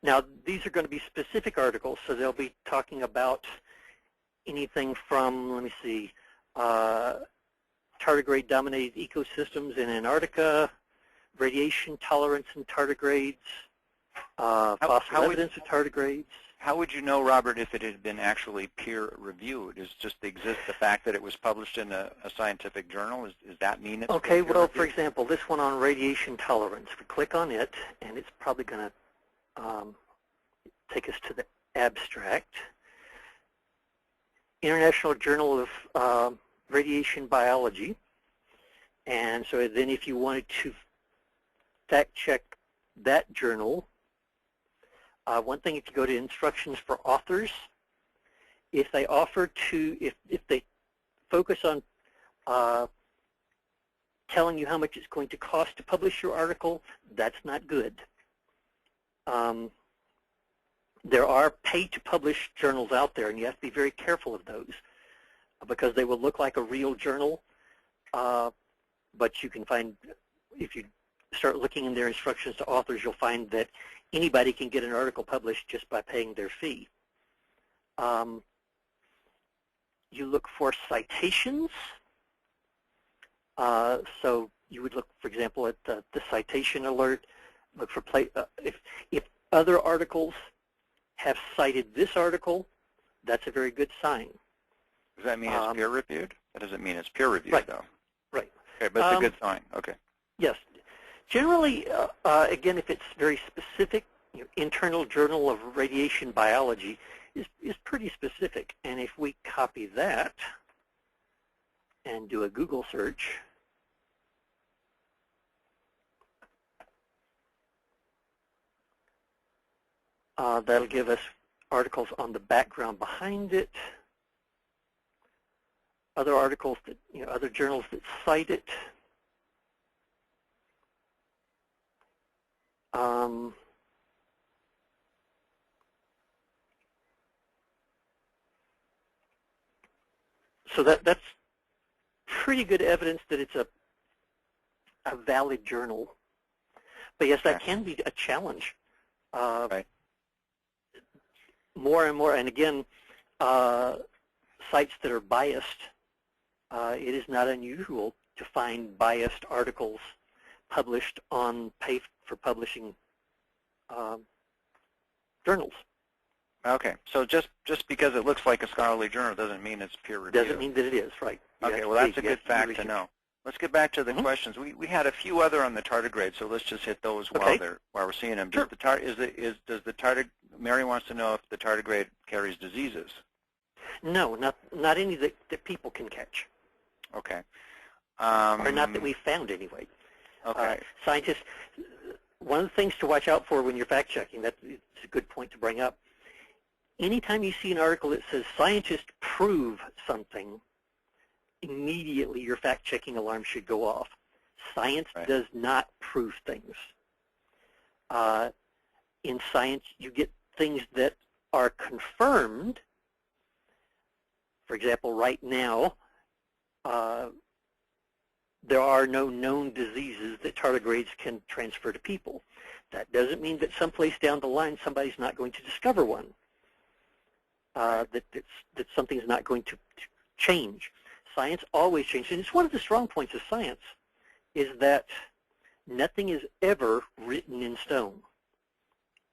Speaker 2: now these are going to be specific articles, so they'll be talking about anything from, let me see, tardigrade-dominated ecosystems in Antarctica, radiation tolerance in tardigrades, fossil evidence of tardigrades.
Speaker 1: How would you know, Robert, if it had been actually peer-reviewed? Is just the fact that it was published in a scientific journal, does that mean it's
Speaker 2: okay, well, for example, this one on radiation tolerance, we click on it, and it's probably going to take us to the abstract. International Journal of Radiation Biology. And so then if you wanted to fact check that journal, one thing, if you go to instructions for authors, if they offer to, if they focus on telling you how much it's going to cost to publish your article, that's not good. There are pay-to-publish journals out there, and you have to be very careful of those because they will look like a real journal, but you can find, if you start looking in their instructions to authors, you'll find that anybody can get an article published just by paying their fee. You look for citations. So you would look, for example, at the citation alert. Look for if other articles have cited this article, that's a very good sign.
Speaker 1: Does that mean it's peer-reviewed? That doesn't mean it's peer-reviewed,
Speaker 2: right,
Speaker 1: though.
Speaker 2: Right.
Speaker 1: Okay, but it's a good sign. Okay.
Speaker 2: Yes. Generally, again, if it's very specific, Internal Journal of Radiation Biology is pretty specific. And if we copy that and do a Google search, that'll give us articles on the background behind it, other articles that, other journals that cite it. So that's pretty good evidence that it's a valid journal. But yes, that can be a challenge.
Speaker 1: Right.
Speaker 2: More and more, and again, sites that are biased, it is not unusual to find biased articles published on pay-for-publishing journals.
Speaker 1: Okay, so just because it looks like a scholarly journal doesn't mean it's peer reviewed.
Speaker 2: Doesn't mean that it is, right.
Speaker 1: Okay, well that's a good fact to know. Let's get back to the questions. We had a few other on the tardigrade, so let's just hit those while we're seeing them.
Speaker 2: Sure.
Speaker 1: Mary wants to know if the tardigrade carries diseases.
Speaker 2: No, not any that people can catch.
Speaker 1: Okay.
Speaker 2: Or not that we found anyway.
Speaker 1: Okay.
Speaker 2: Scientists, one of the things to watch out for when you're fact checking, that's a good point to bring up. Anytime you see an article that says scientists prove something, immediately your fact-checking alarm should go off. Science does not prove things. In science, you get things that are confirmed. For example, right now, there are no known diseases that tardigrades can transfer to people. That doesn't mean that someplace down the line somebody's not going to discover one, that something's not going to change. Science always changes, and it's one of the strong points of science, is that nothing is ever written in stone.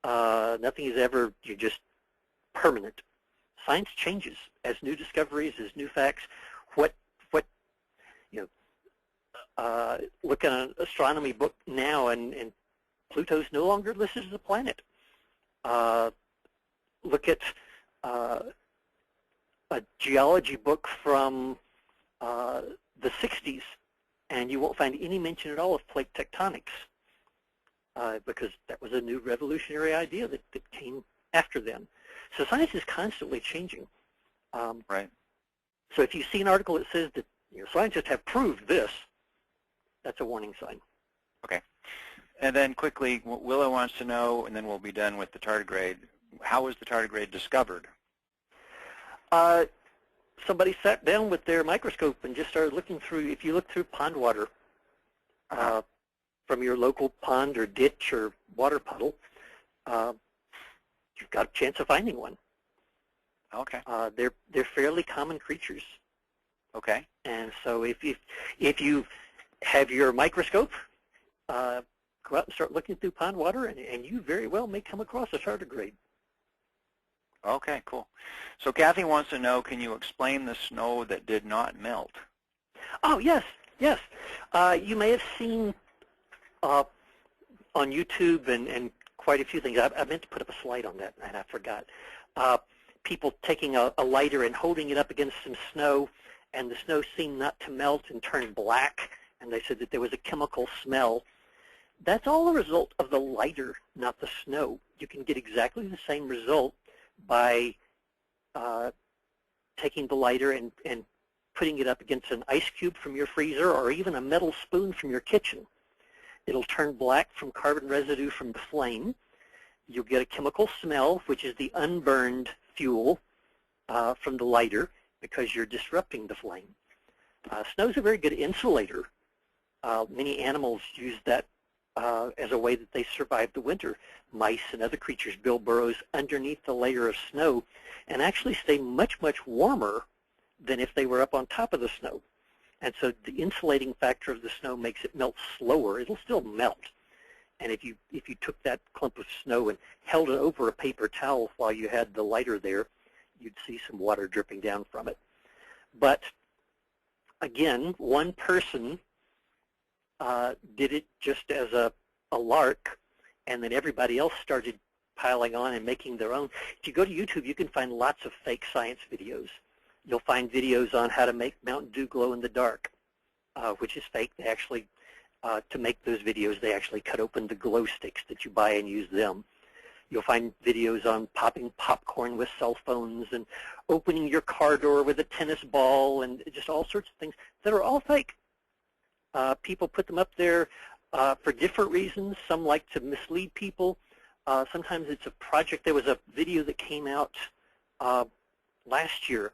Speaker 2: Nothing is ever just permanent. Science changes as new discoveries, as new facts. Look at an astronomy book now, and Pluto's no longer listed as a planet. Look at a geology book from the 60s, and you won't find any mention at all of plate tectonics, because that was a new revolutionary idea that came after then. So science is constantly changing.
Speaker 1: Right.
Speaker 2: So if you see an article that says that scientists have proved this, that's a warning sign.
Speaker 1: Okay. And then quickly, Willow wants to know, and then we'll be done with the tardigrade, how was the tardigrade discovered?
Speaker 2: Somebody sat down with their microscope and just started looking through. If you look through pond water from your local pond or ditch or water puddle, you've got a chance of finding one.
Speaker 1: Okay.
Speaker 2: They're fairly common creatures.
Speaker 1: Okay.
Speaker 2: And so if you have your microscope, go out and start looking through pond water, and you very well may come across a tardigrade.
Speaker 1: Okay, cool. So Kathy wants to know, can you explain the snow that did not melt?
Speaker 2: Oh, yes, yes. You may have seen on YouTube and quite a few things. I meant to put up a slide on that, and I forgot. People taking a lighter and holding it up against some snow, and the snow seemed not to melt and turn black, and they said that there was a chemical smell. That's all a result of the lighter, not the snow. You can get exactly the same result by taking the lighter and putting it up against an ice cube from your freezer or even a metal spoon from your kitchen. It'll turn black from carbon residue from the flame. You'll get a chemical smell, which is the unburned fuel from the lighter, because you're disrupting the flame. Snow is a very good insulator. Many animals use that as a way that they survive the winter. Mice and other creatures build burrows underneath the layer of snow and actually stay much, much warmer than if they were up on top of the snow. And so the insulating factor of the snow makes it melt slower. It'll still melt. And if you took that clump of snow and held it over a paper towel while you had the lighter there, you'd see some water dripping down from it. But again, one person did it just as a lark, and then everybody else started piling on and making their own. If you go to YouTube, you can find lots of fake science videos. You'll find videos on how to make Mountain Dew glow in the dark, which is fake. They actually, to make those videos, they actually cut open the glow sticks that you buy and use them. You'll find videos on popping popcorn with cell phones and opening your car door with a tennis ball and just all sorts of things that are all fake. People put them up there for different reasons. Some like to mislead people. Sometimes it's a project. There was a video that came out last year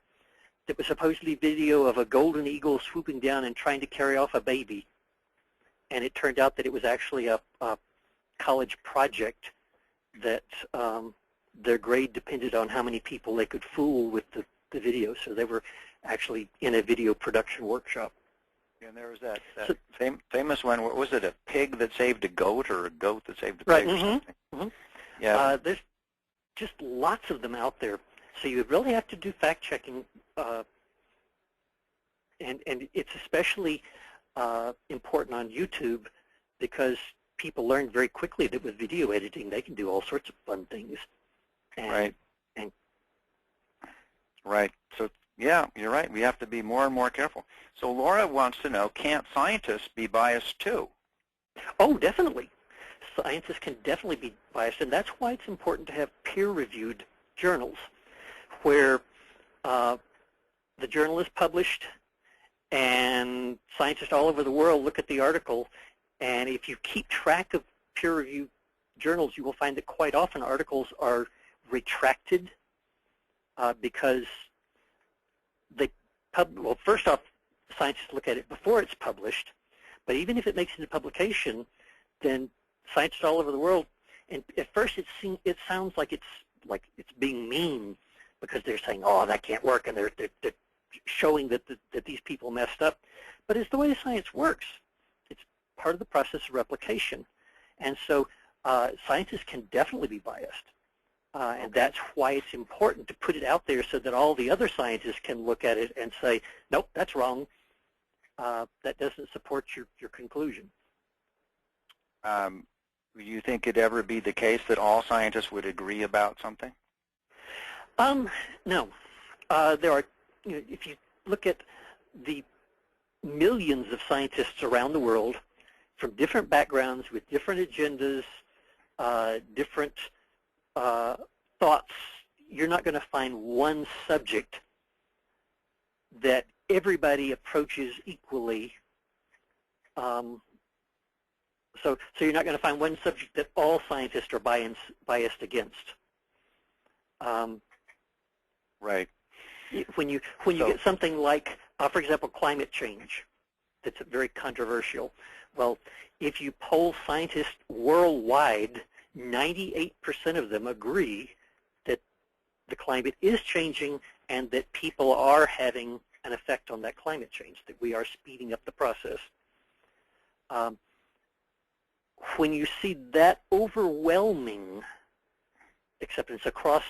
Speaker 2: that was supposedly a video of a golden eagle swooping down and trying to carry off a baby. And it turned out that it was actually a college project that their grade depended on how many people they could fool with the video. So they were actually in a video production workshop.
Speaker 1: And there was that famous one. What was it? A pig that saved a goat, or a goat that saved a pig, or something?
Speaker 2: Mm-hmm.
Speaker 1: Yeah.
Speaker 2: There's just lots of them out there. So you really have to do fact checking, and it's especially important on YouTube because people learn very quickly that with video editing they can do all sorts of fun things.
Speaker 1: Right. Right. So yeah, you're right. We have to be more and more careful. So Laura wants to know, can't scientists be biased too?
Speaker 2: Oh, definitely. Scientists can definitely be biased, and that's why it's important to have peer-reviewed journals where the journal is published and scientists all over the world look at the article, and if you keep track of peer-reviewed journals, you will find that quite often articles are retracted because well, first off, scientists look at it before it's published, but even if it makes it into publication, then scientists all over the world, and at first it sounds like it's being mean because they're saying, oh, that can't work, and they're showing that these people messed up. But it's the way science works. It's part of the process of replication. And so scientists can definitely be biased. And that's why it's important to put it out there so that all the other scientists can look at it and say, nope, that's wrong. That doesn't support your conclusion.
Speaker 1: Do you think it'd ever be the case that all scientists would agree about something?
Speaker 2: No. There are, if you look at the millions of scientists around the world from different backgrounds with different agendas, different thoughts, you're not going to find one subject that everybody approaches equally. So you're not going to find one subject that all scientists are biased against.
Speaker 1: Right.
Speaker 2: When you get something like, for example, climate change, that's very controversial. Well, if you poll scientists worldwide, 98% of them agree that the climate is changing and that people are having an effect on that climate change, that we are speeding up the process. When you see that overwhelming acceptance across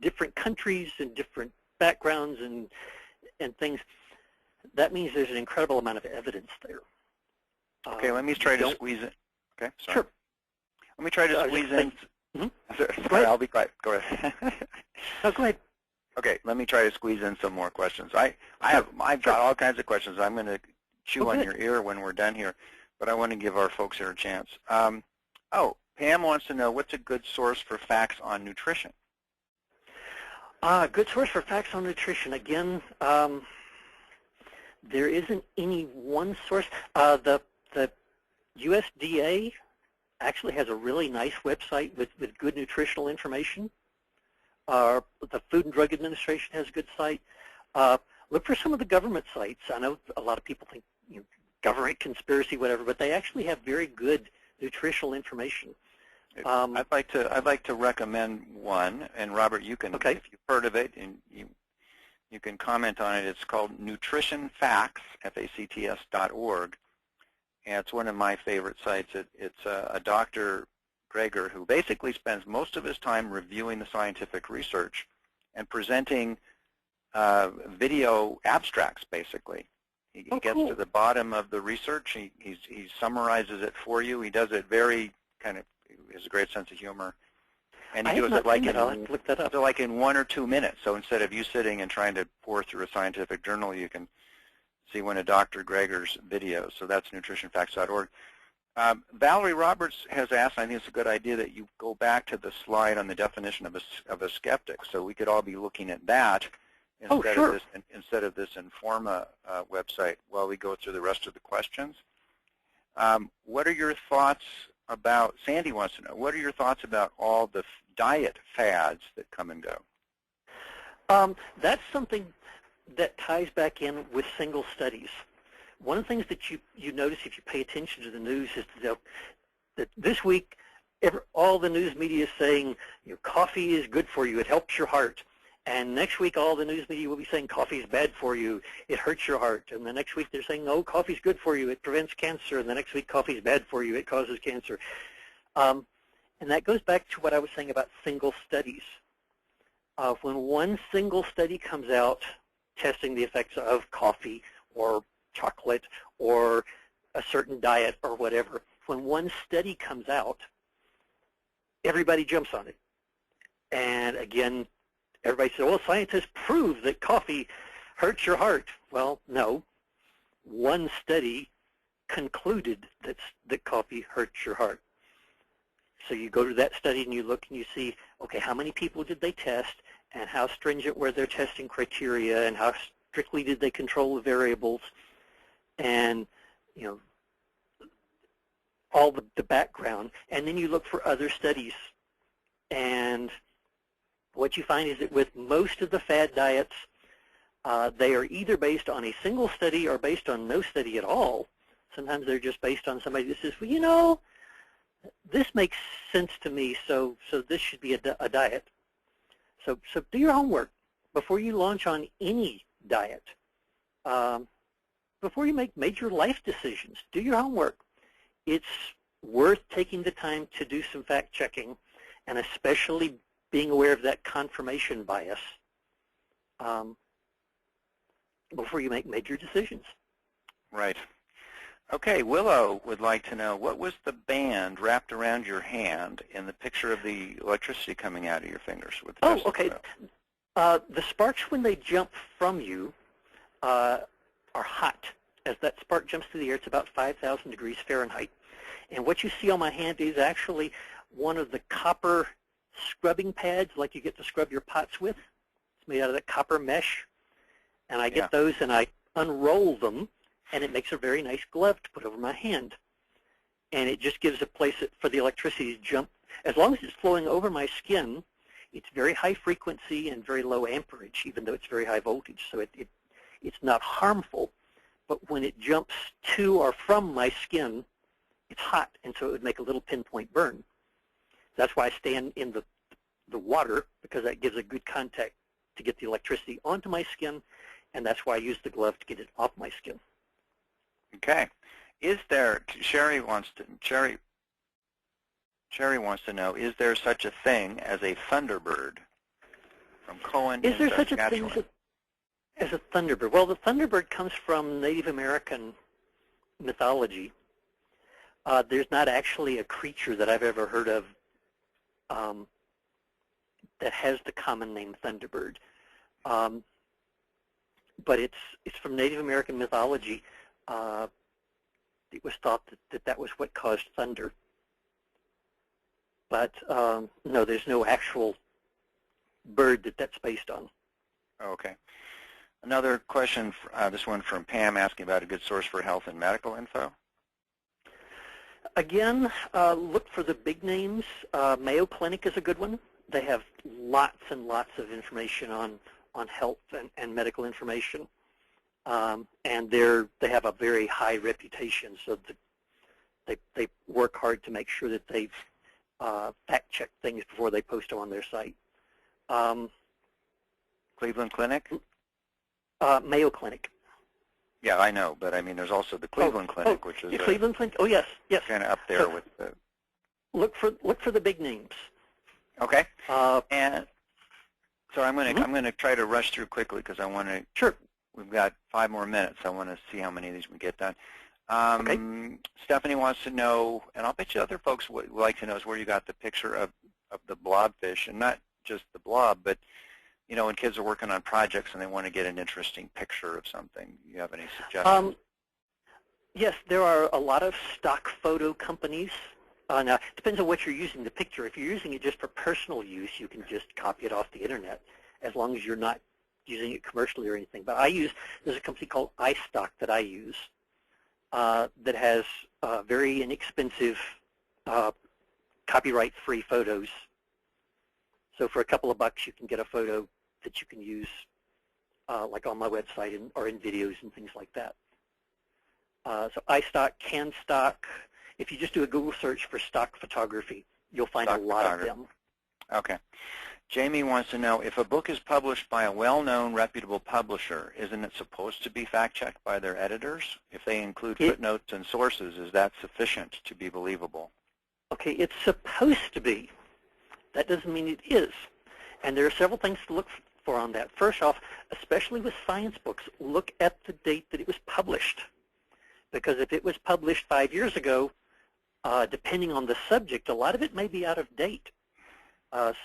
Speaker 2: different countries and different backgrounds and things, that means there's an incredible amount of evidence there.
Speaker 1: Okay, let me try to squeeze it. Okay, sorry.
Speaker 2: Sure.
Speaker 1: Let me try to squeeze in.
Speaker 2: Mm-hmm.
Speaker 1: Sorry, I'll be quiet. Go ahead.
Speaker 2: No, go ahead.
Speaker 1: Okay, let me try to squeeze in some more questions. I've got all kinds of questions. I'm going to chew on your ear when we're done here, but I want to give our folks here a chance. Pam wants to know, what's a good source for facts on nutrition?
Speaker 2: Good source for facts on nutrition. Again, there isn't any one source. The USDA actually has a really nice website with good nutritional information. The Food and Drug Administration has a good site. Look for some of the government sites. I know a lot of people think government conspiracy, whatever, but they actually have very good nutritional information.
Speaker 1: I'd like to recommend one, and Robert, you can, if you've heard of it, and you can comment on it. It's called nutritionfacts, FACTS.org, and it's one of my favorite sites. It's a Dr. Greger who basically spends most of his time reviewing the scientific research and presenting video abstracts, basically. He
Speaker 2: Oh,
Speaker 1: gets
Speaker 2: cool.
Speaker 1: to the bottom of the research. He summarizes it for you. He does it very kind of, he has a great sense of humor. And he does it like
Speaker 2: I'll have to look that up.
Speaker 1: so like in 1 or 2 minutes. So instead of you sitting and trying to pour through a scientific journal, you can see one of Dr. Greger's videos. So that's nutritionfacts.org. Valerie Roberts has asked, I think it's a good idea that you go back to the slide on the definition of a skeptic. So we could all be looking at that instead of this Informa website while we go through the rest of the questions. What are your thoughts about, Sandy wants to know, what are your thoughts about all the diet fads that come and go?
Speaker 2: That's something that ties back in with single studies. One of the things that you notice if you pay attention to the news is that this week all the news media is saying coffee is good for you, it helps your heart. And next week all the news media will be saying coffee is bad for you, it hurts your heart. And the next week they're saying, no, coffee's good for you, it prevents cancer. And the next week coffee is bad for you, it causes cancer. And that goes back to what I was saying about single studies. When one single study comes out testing the effects of coffee or chocolate or a certain diet or whatever, when one study comes out, everybody jumps on it. And again, everybody says, well, scientists prove that coffee hurts your heart. Well, no. One study concluded that coffee hurts your heart. So you go to that study and you look and you see, okay, how many people did they test and how stringent were their testing criteria and how strictly did they control the variables, and all the background. And then you look for other studies. And what you find is that with most of the fad diets, they are either based on a single study or based on no study at all. Sometimes they're just based on somebody that says, well, this makes sense to me, so this should be a diet. So do your homework before you launch on any diet. Before you make major life decisions, do your homework. It's worth taking the time to do some fact checking, and especially being aware of that confirmation bias before you make major decisions.
Speaker 1: Right. Okay, Willow would like to know, what was the band wrapped around your hand in the picture of the electricity coming out of your fingers? With the
Speaker 2: okay. The sparks, when they jump from you, are hot. As that spark jumps through the air, it's about 5,000 degrees Fahrenheit. And what you see on my hand is actually one of the copper scrubbing pads like you get to scrub your pots with. It's made out of that copper mesh. And I get those and I unroll them, and it makes a very nice glove to put over my hand. And it just gives a place for the electricity to jump. As long as it's flowing over my skin, it's very high frequency and very low amperage, even though it's very high voltage. So it's not harmful. But when it jumps to or from my skin, it's hot, and so it would make a little pinpoint burn. That's why I stand in the water, because that gives a good contact to get the electricity onto my skin, and that's why I use the glove to get it off my skin.
Speaker 1: Okay. Sherry wants to know, is there such a thing as a thunderbird? From Cohen in Saskatchewan. Is there such a thing
Speaker 2: as a thunderbird? Well, the thunderbird comes from Native American mythology. There's not actually a creature that I've ever heard of that has the common name thunderbird. But it's from Native American mythology. It was thought that was what caused thunder. But no, there's no actual bird that's based on.
Speaker 1: Okay. Another question, this one from Pam, asking about a good source for health and medical info.
Speaker 2: Again, look for the big names. Mayo Clinic is a good one. They have lots and lots of information on health and medical information. And they have a very high reputation, so they work hard to make sure that they've fact-check things before they post them on their site.
Speaker 1: Cleveland Clinic?
Speaker 2: Mayo Clinic.
Speaker 1: Yeah, I know, but I mean, there's also the Cleveland Clinic, which is
Speaker 2: Cleveland Clinic. Oh, yes, yes.
Speaker 1: Kind of up there with the.
Speaker 2: Look for the big names.
Speaker 1: Okay. And so I'm going to try to rush through quickly because I want to.
Speaker 2: Sure.
Speaker 1: we've got 5 more minutes. I want to see how many of these we get done.
Speaker 2: Okay.
Speaker 1: Stephanie wants to know, and I'll bet you other folks would like to know, is where you got the picture of the blobfish, and not just the blob, but when kids are working on projects and they want to get an interesting picture of something. Do you have any suggestions?
Speaker 2: Yes, there are a lot of stock photo companies. Now, it depends on what you're using the picture. If you're using it just for personal use, you can just copy it off the internet, as long as you're not using it commercially or anything. But there's a company called iStock that I use that has very inexpensive copyright-free photos. So for a couple of bucks, you can get a photo that you can use like on my website or in videos and things like that. So iStock, CanStock. If you just do a Google search for stock photography, you'll find a lot of them.
Speaker 1: Okay. Jamie wants to know, if a book is published by a well-known, reputable publisher, isn't it supposed to be fact-checked by their editors? If they include footnotes and sources, is that sufficient to be believable?
Speaker 2: Okay, it's supposed to be. That doesn't mean it is. And there are several things to look for on that. First off, especially with science books, look at the date that it was published. Because if it was published 5 years ago, depending on the subject, a lot of it may be out of date.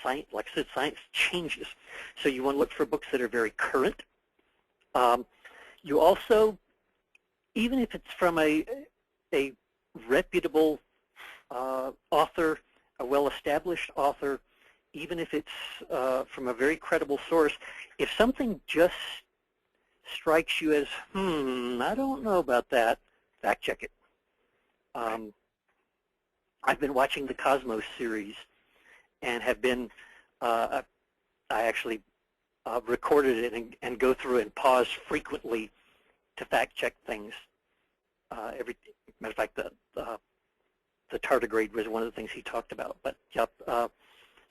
Speaker 2: Science, like I said, science changes. So you want to look for books that are very current. You also, even if it's from a reputable author, a well-established author, even if it's from a very credible source, if something just strikes you as, I don't know about that, fact check it. I've been watching the Cosmos series and have been, I actually recorded it and go through and pause frequently to fact check things. Matter of fact, the tardigrade was one of the things he talked about. But yep,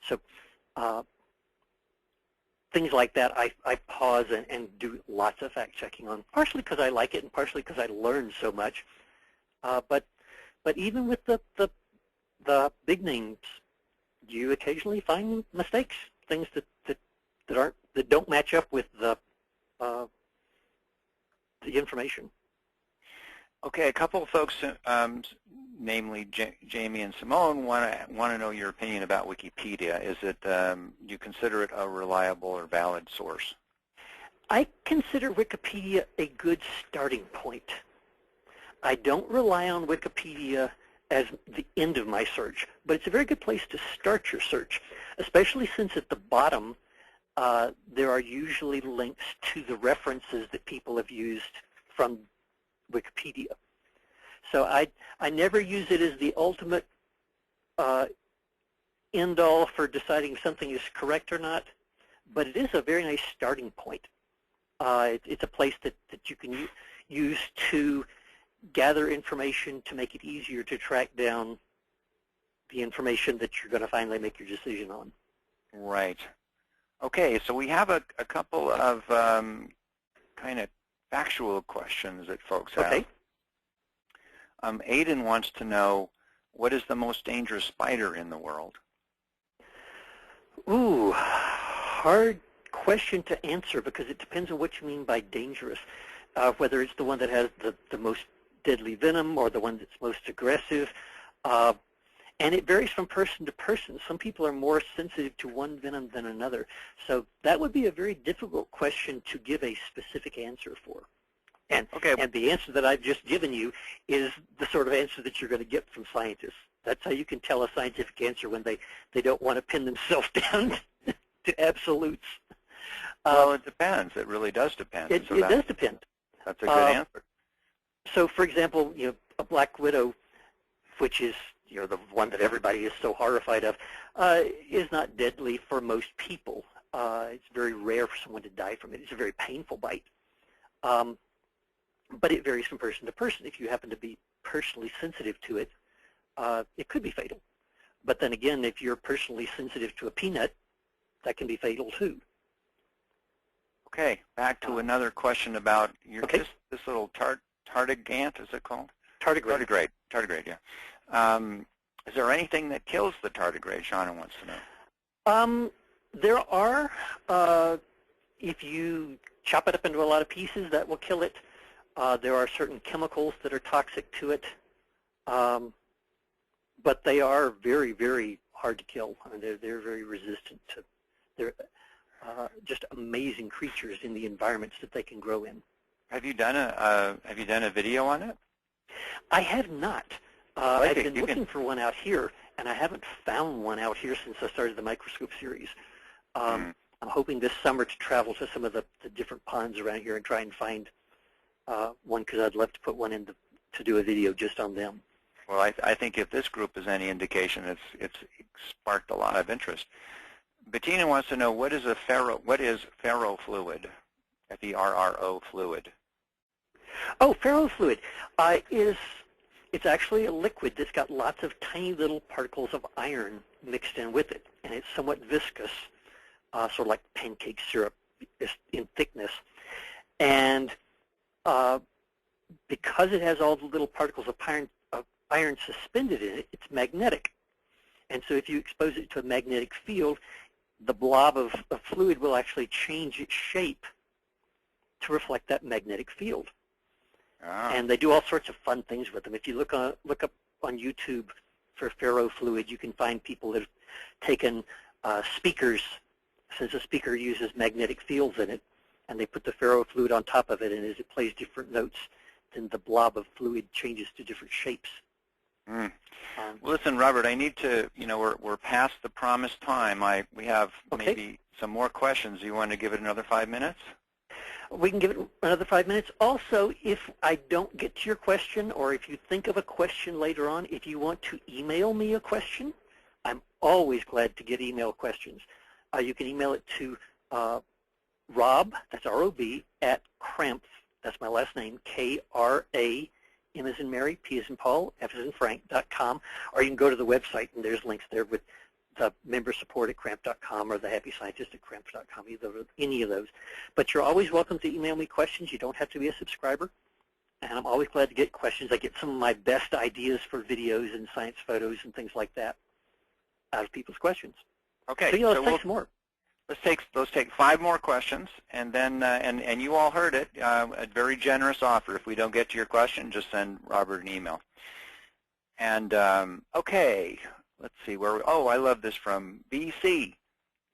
Speaker 2: so things like that I pause and do lots of fact checking on, partially because I like it and partially because I learned so much. But even with the big names, you occasionally find mistakes, things that don't match up with the information.
Speaker 1: Okay, a couple of folks, namely Jamie and Simone, want to know your opinion about Wikipedia. Is it, do you consider it a reliable or valid source?
Speaker 2: I consider Wikipedia a good starting point. I don't rely on Wikipedia as the end of my search, but it's a very good place to start your search, especially since at the bottom there are usually links to the references that people have used from Wikipedia. So I never use it as the ultimate end-all for deciding if something is correct or not, but it is a very nice starting point. It's a place that you can use to gather information to make it easier to track down the information that you're going to finally make your decision on.
Speaker 1: Right. Okay, so we have a couple of kind of factual questions that folks have.
Speaker 2: Okay.
Speaker 1: Aiden wants to know, what is the most dangerous spider in the world?
Speaker 2: Ooh, hard question to answer because it depends on what you mean by dangerous. Whether it's the one that has the most deadly venom or the one that's most aggressive. And it varies from person to person. Some people are more sensitive to one venom than another. So that would be a very difficult question to give a specific answer for. And the answer that I've just given you is the sort of answer that you're going to get from scientists. That's how you can tell a scientific answer when they don't want to pin themselves down to absolutes.
Speaker 1: Well, it depends. It really does depend.
Speaker 2: It does depend.
Speaker 1: That's a good answer.
Speaker 2: So, for example, a black widow, which is the one that everybody is so horrified of, is not deadly for most people. It's very rare for someone to die from it. It's a very painful bite. But it varies from person to person. If you happen to be personally sensitive to it, it could be fatal. But then again, if you're personally sensitive to a peanut, that can be fatal too.
Speaker 1: Okay, back to another question about this little tardigrade, is it called?
Speaker 2: Tardigrade.
Speaker 1: Tardigrade, yeah. Is there anything that kills the tardigrade? Shauna wants to know.
Speaker 2: There are, if you chop it up into a lot of pieces, that will kill it. There are certain chemicals that are toxic to it, but they are very, very hard to kill. I mean, they're very resistant to. They're just amazing creatures in the environments that they can grow in.
Speaker 1: Have you done a video on it?
Speaker 2: I have not. I've been looking for one out here, and I haven't found one out here since I started the microscope series. I'm hoping this summer to travel to some of the different ponds around here and try and find one, because I'd love to put one in to do a video just on them.
Speaker 1: Well, I think if this group is any indication, it's sparked a lot of interest. Bettina wants to know, what is ferro fluid? F-E-R-R-O fluid.
Speaker 2: Oh, ferro fluid it's actually a liquid that's got lots of tiny little particles of iron mixed in with it, and it's somewhat viscous, sort of like pancake syrup in thickness. And because it has all the little particles of iron suspended in it, it's magnetic. And so if you expose it to a magnetic field, the blob of fluid will actually change its shape to reflect that magnetic field.
Speaker 1: Ah.
Speaker 2: And they do all sorts of fun things with them. If you look up on YouTube for ferro fluid, you can find people that have taken speakers, since a speaker uses magnetic fields in it, and they put the ferro fluid on top of it, and as it plays different notes, then the blob of fluid changes to different shapes.
Speaker 1: Listen, Robert, I need to, we're past the promised time. We have maybe some more questions. You want to give it another 5 minutes?
Speaker 2: We can give it another 5 minutes. Also, if I don't get to your question, or if you think of a question later on, if you want to email me a question, I'm always glad to get email questions. You can email it to Rob, that's R-O-B, at Krampf, that's my last name, K-R-A, M as in Mary, P as in Paul, F as in Frank.com, or you can go to the website, and there's links there with the member support at Krampf.com or the happy scientist at Krampf.com, any of those. But you're always welcome to email me questions. You don't have to be a subscriber. And I'm always glad to get questions. I get some of my best ideas for videos and science photos and things like that out of people's questions.
Speaker 1: Okay.
Speaker 2: So, let's take some more.
Speaker 1: Let's take 5 more questions, and then and you all heard it, a very generous offer. If we don't get to your question, just send Robert an email. And okay, let's see where. I love this from BC.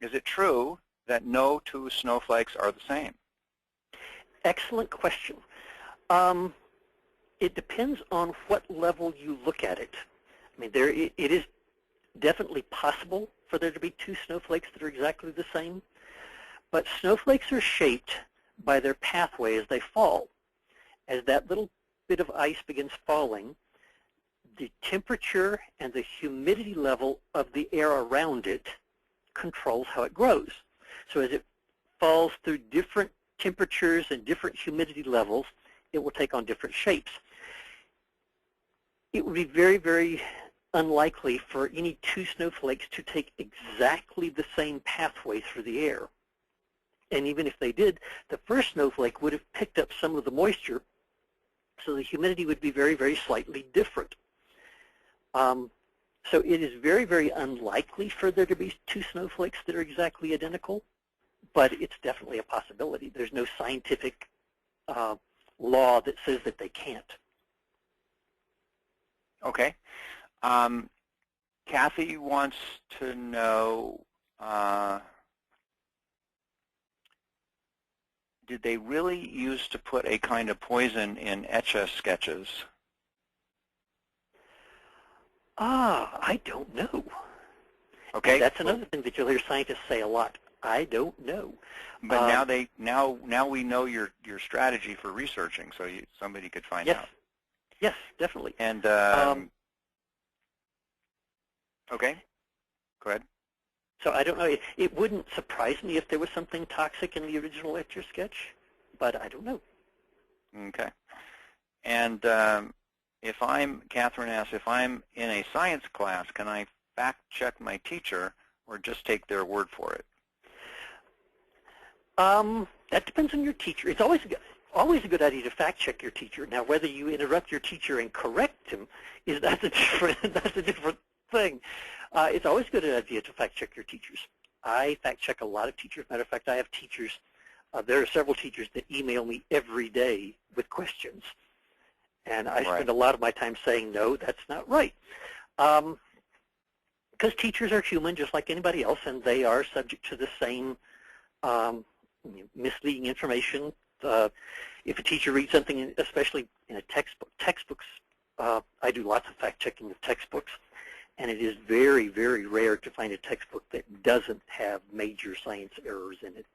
Speaker 1: Is it true that no 2 snowflakes are the same?
Speaker 2: Excellent question. It depends on what level you look at it. I mean, it is definitely possible for there to be 2 snowflakes that are exactly the same, but snowflakes are shaped by their pathway as they fall. As that little bit of ice begins falling, the temperature and the humidity level of the air around it controls how it grows. So as it falls through different temperatures and different humidity levels, it will take on different shapes. It would be very, very unlikely for any 2 snowflakes to take exactly the same pathway through the air. And even if they did, the first snowflake would have picked up some of the moisture, so the humidity would be very, very slightly different. So it is very, very unlikely for there to be 2 snowflakes that are exactly identical, but it's definitely a possibility. There's no scientific law that says that they can't.
Speaker 1: Okay. Kathy wants to know, did they really used to put a kind of poison in Etch-a-Sketches?
Speaker 2: I don't know.
Speaker 1: Okay.
Speaker 2: And that's another thing that you'll hear scientists say a lot. I don't know.
Speaker 1: But now we know your strategy for researching, so somebody could find out.
Speaker 2: Yes, definitely.
Speaker 1: And okay, go ahead.
Speaker 2: So I don't know. It wouldn't surprise me if there was something toxic in the original Etch-a-Sketch, but I don't know.
Speaker 1: Okay. And Catherine asks, if I'm in a science class, can I fact check my teacher or just take their word for it?
Speaker 2: That depends on your teacher. It's always a good idea to fact check your teacher. Now, whether you interrupt your teacher and correct him that's a different thing. It's always a good idea to fact check your teachers. I fact check a lot of teachers. Matter of fact, I have teachers There are several teachers that email me every day with questions, and I
Speaker 1: Right.
Speaker 2: spend a lot of my time saying, no, that's not right. Because teachers are human just like anybody else, and they are subject to the same misleading information. If a teacher reads something, especially in a textbooks, I do lots of fact-checking of textbooks, and it is very, very rare to find a textbook that doesn't have major science errors in it.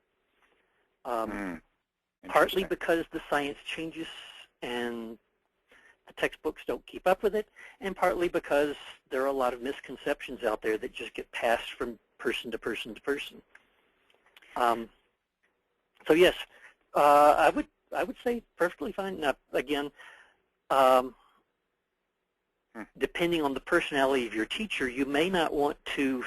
Speaker 2: Partly because the science changes and the textbooks don't keep up with it, and partly because there are a lot of misconceptions out there that just get passed from person to person to person. So yes, I would say perfectly fine. Now, again, depending on the personality of your teacher, you may not want to.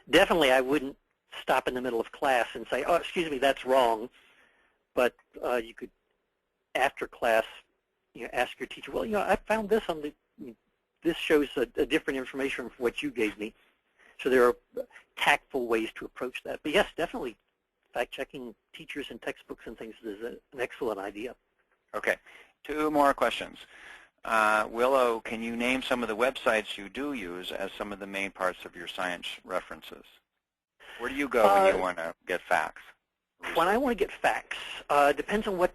Speaker 2: Definitely, I wouldn't stop in the middle of class and say, "Oh, excuse me, that's wrong." But you could, after class, ask your teacher, well, I found this on the, this shows a different information from what you gave me. So there are tactful ways to approach that. But yes, definitely, fact-checking teachers and textbooks and things is an excellent idea.
Speaker 1: Okay, 2 more questions. Willow, can you name some of the websites you do use as some of the main parts of your science references? Where do you go when you want to get facts?
Speaker 2: When I want to get facts, depends on what,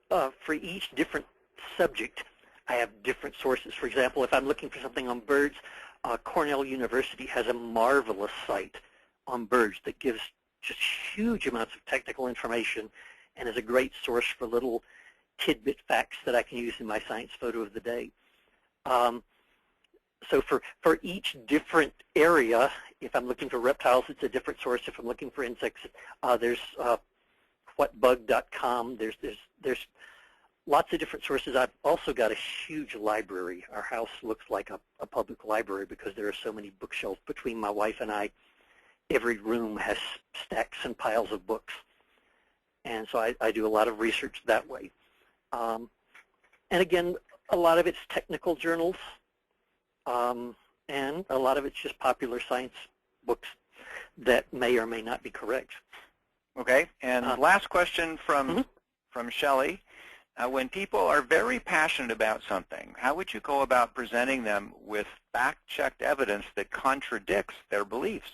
Speaker 2: for each different subject, I have different sources. For example, if I'm looking for something on birds, Cornell University has a marvelous site on birds that gives just huge amounts of technical information and is a great source for little tidbit facts that I can use in my science photo of the day. So for each different area, if I'm looking for reptiles, it's a different source. If I'm looking for insects, there's whatbug.com. There's lots of different sources. I've also got a huge library. Our house looks like a public library because there are so many bookshelves between my wife and I. Every room has stacks and piles of books. And so I do a lot of research that way. And again, a lot of it's technical journals, and a lot of it's just popular science books that may or may not be correct.
Speaker 1: Okay, and last question from Shelley. When people are very passionate about something, how would you go about presenting them with fact-checked evidence that contradicts their beliefs?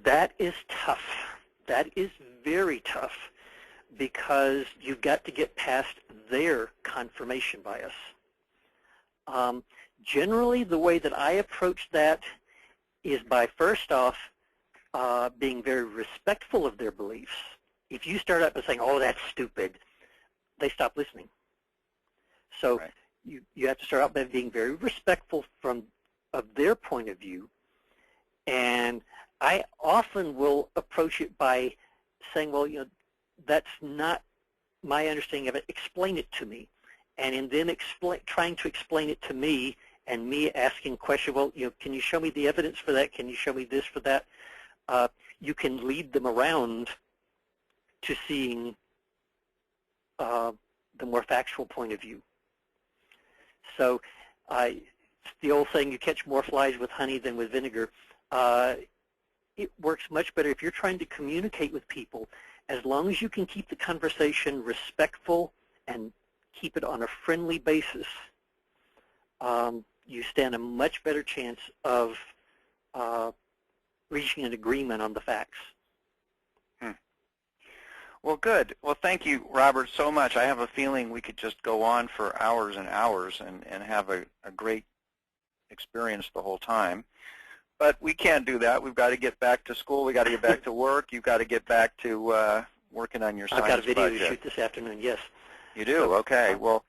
Speaker 2: That is tough. That is very tough because you've got to get past their confirmation bias. Generally, the way that I approach that is by, first off, being very respectful of their beliefs. If you start out by saying, oh, that's stupid, they stop listening. So right. you have to start out by being very respectful of their point of view. And I often will approach it by saying, well, that's not my understanding of it. Explain it to me. And in them trying to explain it to me and me asking questions, well, can you show me the evidence for that? Can you show me this for that? You can lead them around to seeing the more factual point of view. So it's the old saying, you catch more flies with honey than with vinegar. It works much better if you're trying to communicate with people. As long as you can keep the conversation respectful and keep it on a friendly basis, you stand a much better chance of reaching an agreement on the facts.
Speaker 1: Well, good. Well, thank you, Robert, so much. I have a feeling we could just go on for hours and hours and have a great experience the whole time. But we can't do that. We've got to get back to school. We've got to get back to work. You've got to get back to working on your science project.
Speaker 2: I've got a video to shoot this afternoon, yes.
Speaker 1: You do? Okay. Well,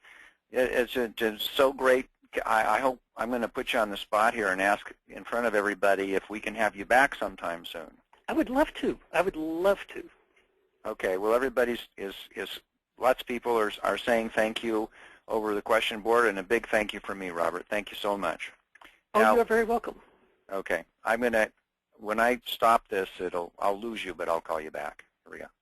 Speaker 1: it's just so great. I hope I'm going to put you on the spot here and ask in front of everybody if we can have you back sometime soon.
Speaker 2: I would love to. I would love to.
Speaker 1: Okay. Well, everybody lots of people are saying thank you over the question board, and a big thank you from me, Robert. Thank you so much.
Speaker 2: Oh,
Speaker 1: now,
Speaker 2: you're very welcome.
Speaker 1: Okay. I'm going to, when I stop this, I'll lose you, but I'll call you back. Here we go.